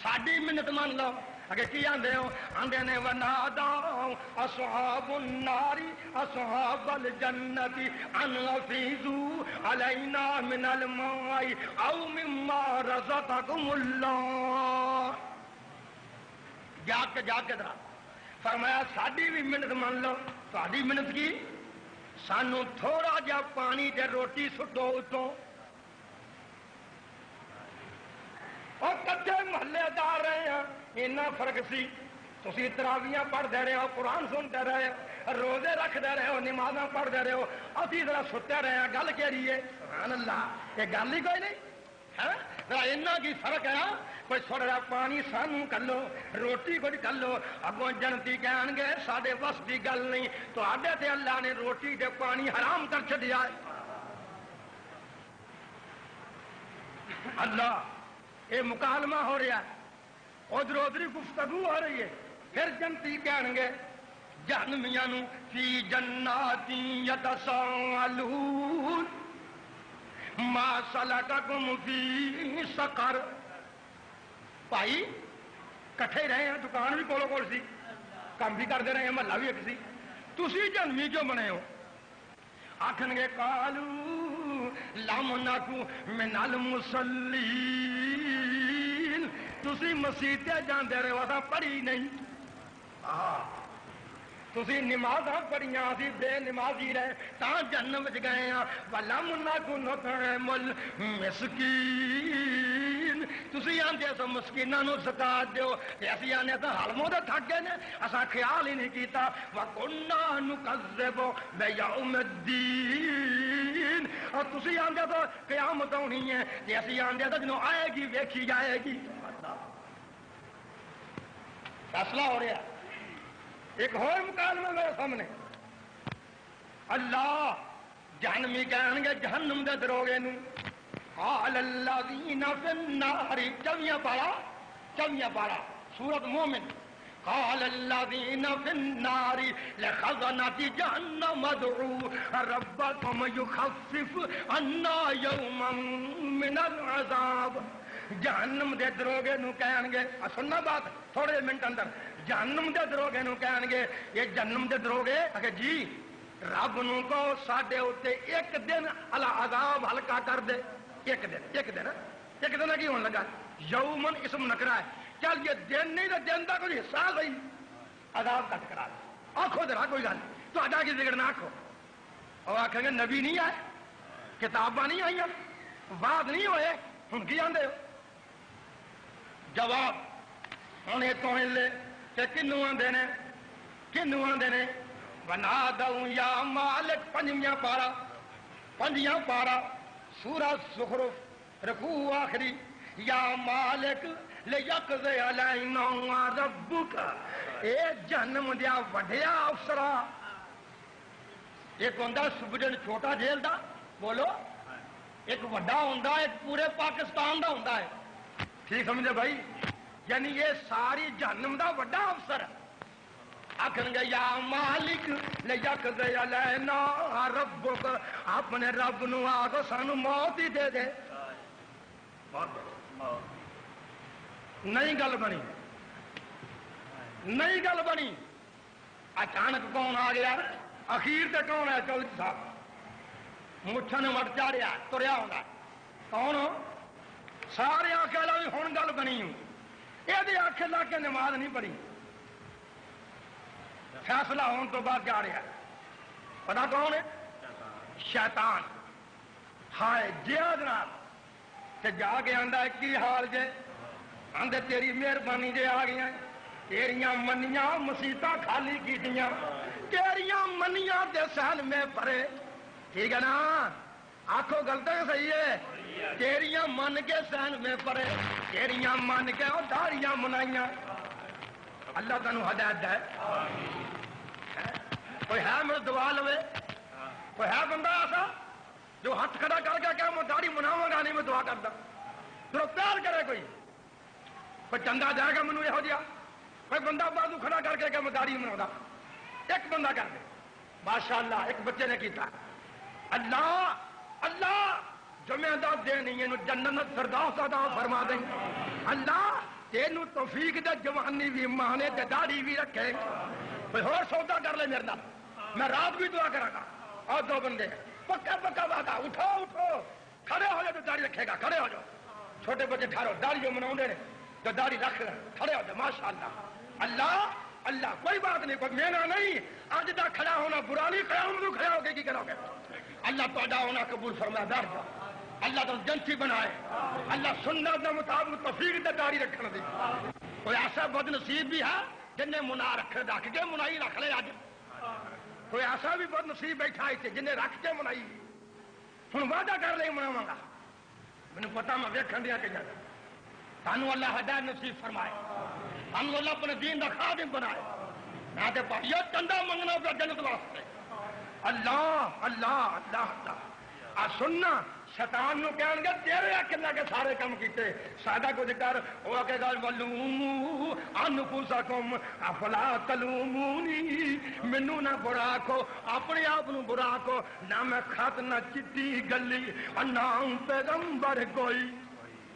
ساڈی منت من لو۔ اگے کی آندے ہو؟ آندے نے وَنَادَىٰ أَصْحَابُ النَّارِ أَصْحَابَ الْجَنَّةِ أَنْ أَفِيضُوا عَلَيْنَا مِنَ الْمَاءِ أَوْ مِمَّا رَزَقَكُمُ اللَّهُ۔ جاگ کے ذرا فرمایا ساڈی بھی منت مان لو۔ تہاڈی منت کی؟ سانو تھوڑا جا پانی تے روٹی سٹو اتوں، اور کٹھے محلے دار رہے ہیں، اتنا فرق سی۔ تسی تراویاں پڑھتے رہے ہو، قرآن سنتے رہے ہو، روزے رکھتے رہے ہو، نمازاں پڑھتے رہے ہو، اسی طرح ستے رہے ہیں، گل کہڑی ہے؟ سبحان اللہ، یہ گل ہی کوئی نہیں ہے۔ اتنا کی فرق ہے، کوئی تھوڑا جا پانی سانو کر لو، روٹی کچھ کر لو۔ اگوں جنتی کہن گے ساڈے بس کی گل نہیں، تہاڈے تے اللہ نے روٹی تے پانی حرام کر چھڈیا ہے۔ اللہ یہ مکالمہ ہو رہا ہے، ادھر ادھر گفتگو ہو رہی ہے۔ پھر جنتی کہن گے جہنمیاں نو فی جنات یتساءلون ما سلککم فی سقر۔ بھائی کٹھے رہے ہیں، دکان بھی کولو کول سی، کام بھی کرتے رہے ہیں، محلہ بھی ایک سی، تسی جہنمی کیوں بنے ہو؟ آکھن گے قالوا لم نکو من المصلین، تسی مسیتے جاندے رہے ہو، اساں پڑھی نہیں، تسی نمازاں پڑھیاں، اسی بے نمازی رہے تاں جہنم وچ گئے ہاں۔ ولم نکو نطعم المسکین، تسی آندے سو مسکیناں نو زکات دیو تے اسی آنے تو حلموں دے تھک گئے نے اساں خیال ہی نہیں کیتا وَكُنَّا نُكَذِّبُ بِيَوْمِ الدِّينِ اور تسی آندے تو قیامت ہونی ہے تے اسی آندے تو جنوں آئے گی ویکھی جائے گی فیصلہ ہو رہا ایک اور مکالمہ میرے سامنے اللہ جہنمی کہیں گے جہنم دے دروگے نو قال الذین فی النار چویاں پارا سورۃ مومن قال الذین فی النار لخزنۃ جہنم ادعوا ربکم یخفف عنا یوما من العذاب جہنم دے دروگے نو کہیں گے سننا بات تھوڑے منٹ اندر جہنم دے دروگے نو کہیں گے یہ جہنم دے دروگے کہ جی رب نو کو ساڈے اوتے ایک دن عذاب ہلکا کر دے ایک دن کی ہونے لگا یومن اسم نکرا ہے چل یہ دن نہیں تو دن کا کوئی حصہ صحیح عذاب کٹ کرا دے آخو ذرا کوئی گل تو ادا کی بگڑنا آخو اور آخیں گے نبی نہیں آئے کتاباں نہیں آئی بعد نہیں ہوئے ہوں کی آدھے ہو جواب ہوں یہ تو لے کہ کنو آدھے نے بنا دوں یا مالک پنجیاں پارا سورہ زخرف رکوع آخری یا مالک لیقضی علینا ربک اے جہنم دیا وڈیا افسرا ایک ہوندا سبجن چھوٹا جیل دا بولو ایک وڈا ہوندا ایک پورے پاکستان دا ہوندا ہے ٹھیک سمجھے بھائی یعنی یہ ساری جہنم دا وڈا افسر ہے آخر گے یا مالک لیقضی علینا ربک اپنے رب نو آگو سانو موت ہی دے دے نہیں گل بنی اچانک کون آ گیا اخیر تے کون ہے چودھری صاحب مچھا نے مٹ چاڑیا تریا ہوگا کون سارے آخ لا ہوں گل بنی یہ آخ لا کے نماز نہیں پڑھی فیصلہ ہونے تو بعد جا رہا ہے پتا کون ہے شیطان ہائے جی جناب تے جا کے آندا ہے کی حال جے آندے تیری مہربانی جے آ گئی تیریاں منیاں مسیتاں خالی کیتیاں تیریاں منیاں دے سہن میں پرے ٹھیک ہے نا آخو غلط ہے صحیح ہے تیریاں من کے سہن میں پرے تیریاں من کے اور داڑیاں منائیاں اللہ تینوں ہدایت ہے کوئی ہے میرے دعا لوے کوئی ہے بندہ ایسا جو ہاتھ کھڑا کر کے کہ میں داڑھی مناواں گا نہیں میں دعا کرتا پھر پیار کرے کوئی چندہ جائے گا مینوں یہو جہا کوئی بندہ بازو کھڑا کر کے کہ میں داڑھی مناؤں ایک بندہ کر دے ماشاء اللہ ایک بچے نے کیتا اللہ جمعہ دا دے نہیں جنت فردوس عطا فرما دیں اللہ تینوں توفیق دے جوانی بھی مانے تے داڑھی بھی رکھے کوئی اور سودا کر لے میرے نال میں رات بھی دعا کراں گا اور دو بندے پکا وعدہ اٹھو کھڑے ہو جاؤ تو داڑھی رکھے گا کھڑے ہو جاؤ چھوٹے بچے ٹھہرو داڑھی جو مناؤں نے جو داڑھی رکھ لیں کھڑے ہو جاؤ ماشاء اللہ کوئی بات نہیں کوئی مینا نہیں اج دا کھڑا ہونا برا نہیں قیامت کھڑا ہو کے کی کرو گے اللہ تہاڈا ہونا قبول فرمائے بیٹھ جاؤ اللہ تو جنتی بنائے اللہ سنت کے مطابق توفیق تے داڑھی رکھنے دی کوئی ایسا بد نصیب بھی ہے جن نے منا رکھ کے منائی رکھ لے اج کوئی ایسا بھی بد نصیب بیٹھا ہے جن نے رکھ کے منائی ہوں وعدہ کر لے مناواں گا مجھے پتا میں ویکھن دیا کہ جاتا سانو اللہ ہدایت نصیب فرمائے سانو اللہ اپنے دین کا خادم بنائے میں تے پڑھیا چندہ منگنا پہ جنت واسطے اللہ سننا شیطان نو کہن گے تیرے اکلا کے سارے کام کیتے سادہ کچھ کر وہ کہ گل ولومو انفسکم افلا تلومونی مینوں نہ برا آکھو اپنے آپ نو برا آکھو نہ میں خط نہ چٹی گلی نام پیغمبر کوئی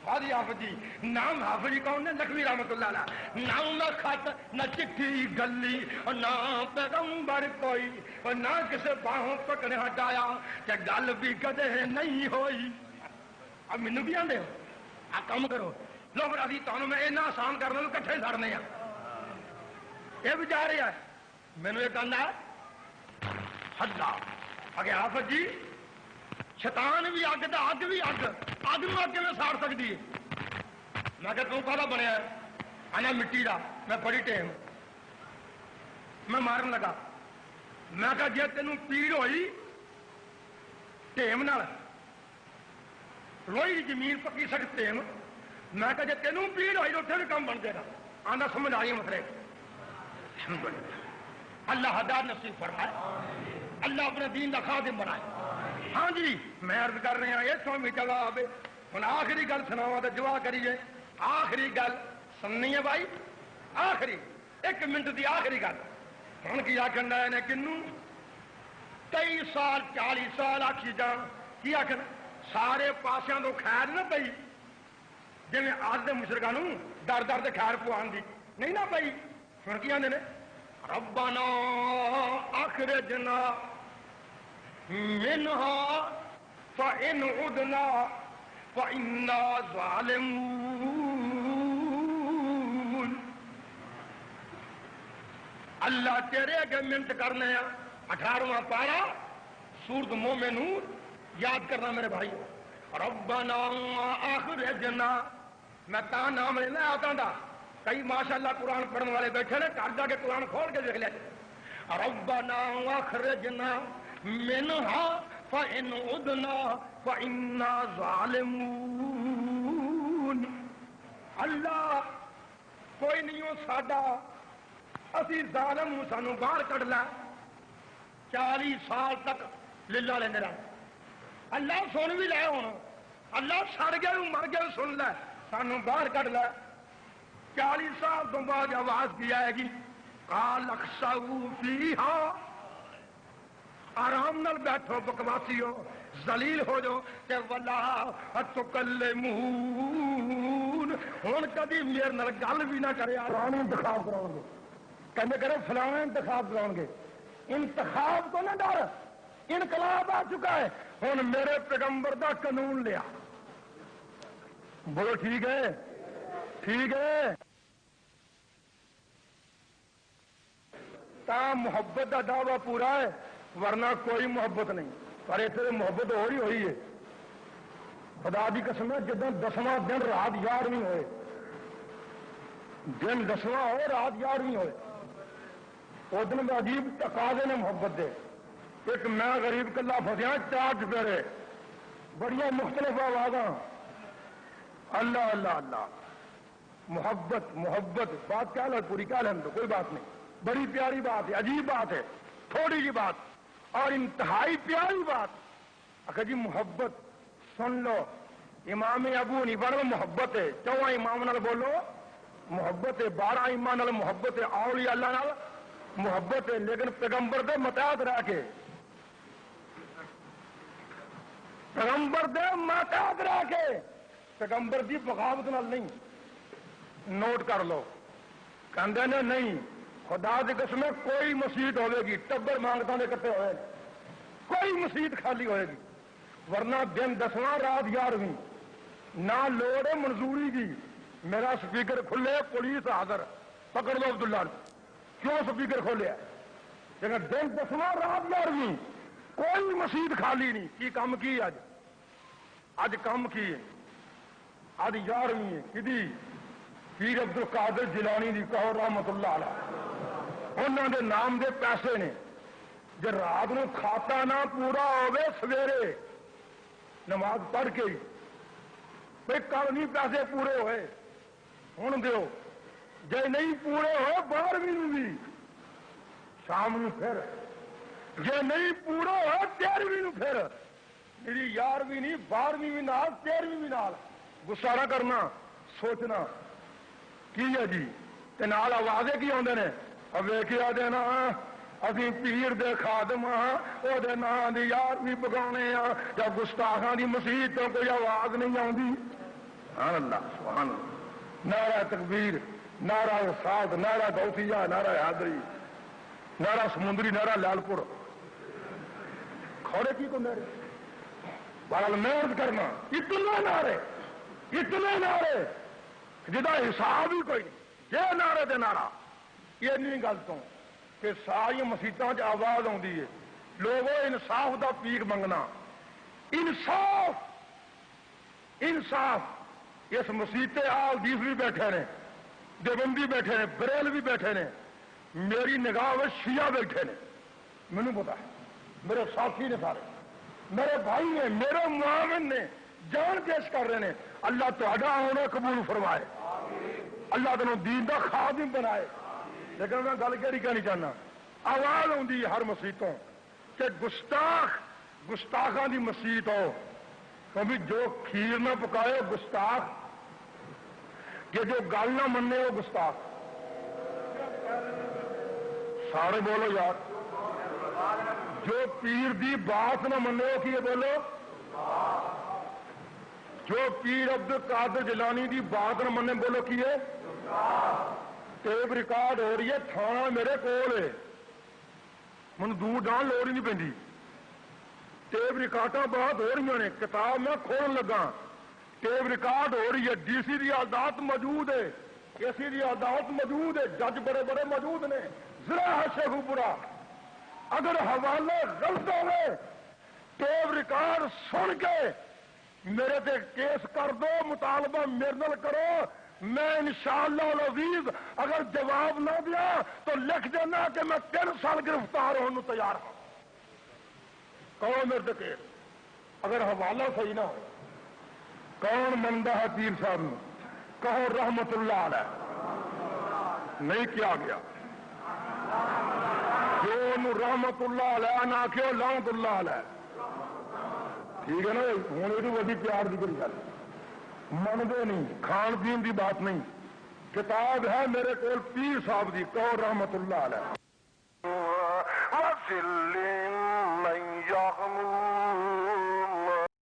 خالی حافظ جی نام حافظ جی کون نے لکھوی رحمت اللہ علیہ نام نہ خط نہ چٹھی گلی اور نہ پیغمبر کوئی اور نہ کسے باہوں پکڑے ہٹایا کہ گل بھی کدے نہیں ہوئی اب مینوں بھی آندے ہو آ کام کرو لوگ راضی تانوں میں اینا آسان کرنے کو کٹھے سڑنے ہیں یہ بھی جا رہا ہے مینوں یہ کہنا ہے حدا اگے حافظ جی شیطان بھی اگ دا اگ بھی اگ نو اگ میں ساڑ سکتی ہے میں کہ تم کہاں بنیا؟ آنا مٹی کا، میں بڑی ٹیم میں مارن لگا، میں کہا جی تینوں پیڑ ہوئی ٹیم نال روئی زمین پکی سک ٹیم، میں کہا جی تینوں پیڑ ہوئی تو اتنے بھی کام بن جائے گا، آنا سمجھ آئی مسئلے۔ اللہ ہدایت نصیب فرمائے، اللہ اپنے دین کا خادم بنائے۔ ہاں جی میں عرض کر رہا یہ سوامی جواب ہوں آخری گل سناوا تو دعا کریے، آخری گل سننی ہے بھائی، آخری 1 منٹ کی آخری گل۔ ہوں کی آخر نے کنوں 23 سال 40 سال آخی جان کی آخر سارے پاسوں تو خیر نہ پئی، جی آج کے مشرقوں در در سے خیر پوان دی نہیں نہ پئی۔ ہوں کی آدھے ربنا اخرجنا منها فإن عدنا فإنا ظالمون۔ اللہ تیرے اگے منت کرنے 18واں پارا سورۃ مومن یاد کرنا میرے بھائی۔ ربنا اخرجنا، میں تا نام لینا آتا دا، کئی ماشاءاللہ قرآن پڑھنے والے بیٹھے نے، گھر جا کے قرآن کھول کے دیکھ لیا۔ ربنا اخرجنا منها فإن عدنا فإنا ظالمون۔ اللہ کوئی نہیں ہو ساڈا، اسی ظالم سانو باہر کڈ لے۔ 40 سال تک للہ لیندے رہے، اللہ سن بھی لے، ہوں اللہ سڑ گیا مر گیا سن لے، سانو باہر کڈ لے۔ 40 سال تو بعد آواز کی آئے گی قال اخسؤوا فیہا، آرام نال بیٹھو بکواسی ہو ذلیل ہو جو کہ ولا تکلمون، ہن کدی میرے نال گل بھی نہ کرے۔ فلانے انتخاب کراؤ گے، کہنے کرے فلانے انتخاب کراؤ گے، انتخاب تو نہ ڈر، انقلاب آ چکا ہے، ہن میرے پیغمبر دا قانون لیا۔ بولو ٹھیک ہے، ٹھیک ہے۔ تا محبت کا دعویٰ پورا ہے، ورنہ کوئی محبت نہیں۔ پر اتنے محبت ہو رہی ہوئی ہے، خدا دی قسم ہے، جدن 10واں دن رات 11ویں ہوئے، دن 10واں ہو رات 11ویں ہوئے، اس دن عجیب تقاضے نے محبت دے۔ ایک میں غریب کلا فسیا 4 چپیرے، بڑی مختلف آوازاں، اللہ اللہ اللہ، محبت محبت، بات کیا لگ پوری کیا لیں تو کوئی بات نہیں، بڑی پیاری بات ہے، عجیب بات ہے، تھوڑی جی بات اور انتہائی پیاری بات۔ اگر جی محبت سن لو، امام ابو حنیفہ نال محبت ہے، 14 امام نال بولو محبت ہے، 12 امام نال محبت ہے، اولیاء اللہ نال محبت ہے، لیکن پیغمبر دے متحد رہ کے، پیغمبر دے متحد رہ کے، پیغمبر دی بغاوت نال نہیں۔ نوٹ کر لو، کہندے نے نہیں خدا دی قسم ہے کوئی مسیت ہوئے گی ٹبر مانگتا نے کٹے ہوئے، کوئی مسیت خالی ہوئے گی، ورنہ دن 10واں رات 11ویں، نہ لوڑ ہے منظوری کی، میرا سپیکر کھلے پولیس حاضر، پکڑ لو عبداللہ، کیوں سپیکر کھولے؟ لیکن دن 10واں رات 11ویں، کوئی مسیت خالی نہیں۔ کی کام کی اج کام کی اج 11ویں ہے، کدی پیر عبد القادر جیلانی دی کہو رحمت اللہ علیہ، انہوں دے نام دے پیسے نے، جب رات نو کھاتا نہ پورا ہوئے سویرے نماز پڑھ کے بھائی کل نہیں پیسے پورے ہوئے ہوں دیو، جے نہیں پورے ہوئے 12ویں بھی شام نو پھر، جے نہیں پورے ہوئے 13ویں پھر، میری 11ویں نہیں 12ویں بھی نال 13ویں بھی نال، غصہ نہ کرنا، سوچنا کی ہے جی تے نال آوازیں کی آدھے نے ویکیا دینا ابھی پیر دے خادم ہاں، وہ نام دی 11ویں پکانے ہاں، یا گستاخاں دی مسیح تو کوئی آواز نہیں آتی۔ سبحان اللہ سبحان اللہ، نعرہ تکبیر، نعرہ ارشاد، نعرہ غوثیہ، نعرہ حیدری، نعرہ سمندری، نعرہ لال پور، کھوڑے کی کو میرے بہرحال محنت کرنا، اتنے نعرے جدا حساب ہی کوئی نہیں، یہ نعرے دے نعرہ یہ نہیں گل تو کہ ساری مسیتوں چ آواز آتی ہے، لوگوں انصاف دا پیک منگنا، انصاف انصاف اس مسیتے آلدیس بھی بیٹھے نے، دیوبندی بیٹھے نے، بریل بھی بیٹھے نے، میری نگاہ میں شیعہ بیٹھے نے، مینوں پتا ہے، میرے ساتھی نے سارے، میرے بھائی نے، میرے معاون نے، جان پیش کر رہے ہیں۔ اللہ تہاڈا آنا قبول فرمائے، اللہ تینوں دین دا خادم بنائے۔ لیکن میں گل کہڑی کہنی چاہنا، آواز آتی ہر مسیتوں کہ گستاخاں دی مسیت ہو، کبھی جو کھیر نہ پکائے گستاخ، کہ جو گل نہ مننے وہ گستاخ۔ سارے بولو یار، جو پیر دی بات نہ مننے وہ کی بولو، جو پیر عبد القادر جیلانی دی بات نہ مننے بولو کی ہے۔ ٹیپ ریکارڈ ہو رہی ہے، تھانہ میرے کول ہے، من دور جان لوڑ ہی نہیں پی، ٹیپ ریکارڈاں بہت ہو رہی ہیں، کتاب میں کھولن لگا، ٹیپ ریکارڈ ہو رہی ہے، ڈی سی دی عدالت موجود ہے، اے سی دی عدالت موجود ہے، جج بڑے بڑے موجود نے، ذرا حشے کو برا، اگر حوالے غلط ہوئے ٹیپ ریکارڈ سن کے میرے تے کیس کر دو، مطالبہ میرے نال کرو، میں انشاءاللہ العزیز اگر جواب نہ دیا تو لکھ دینا کہ میں 3 سال گرفتار ہونے تیار ہوں۔ کون میرے تے کیس، اگر حوالہ صحیح نہ ہو، کون منتا ہے پیر صاحب نے، کہو رحمت اللہ علیہ، نہیں کیا گیا، جو انہوں رحمت اللہ علیہ نہ آخو لعنت اللہ علیہ، ٹھیک ہے نا۔ ہوں یہ وڈی پیار کی گل منگے نہیں، کھان پین کی بات نہیں، کتاب ہے میرے کو پیر صاحب کی، کہو رحمت اللہ علیہ۔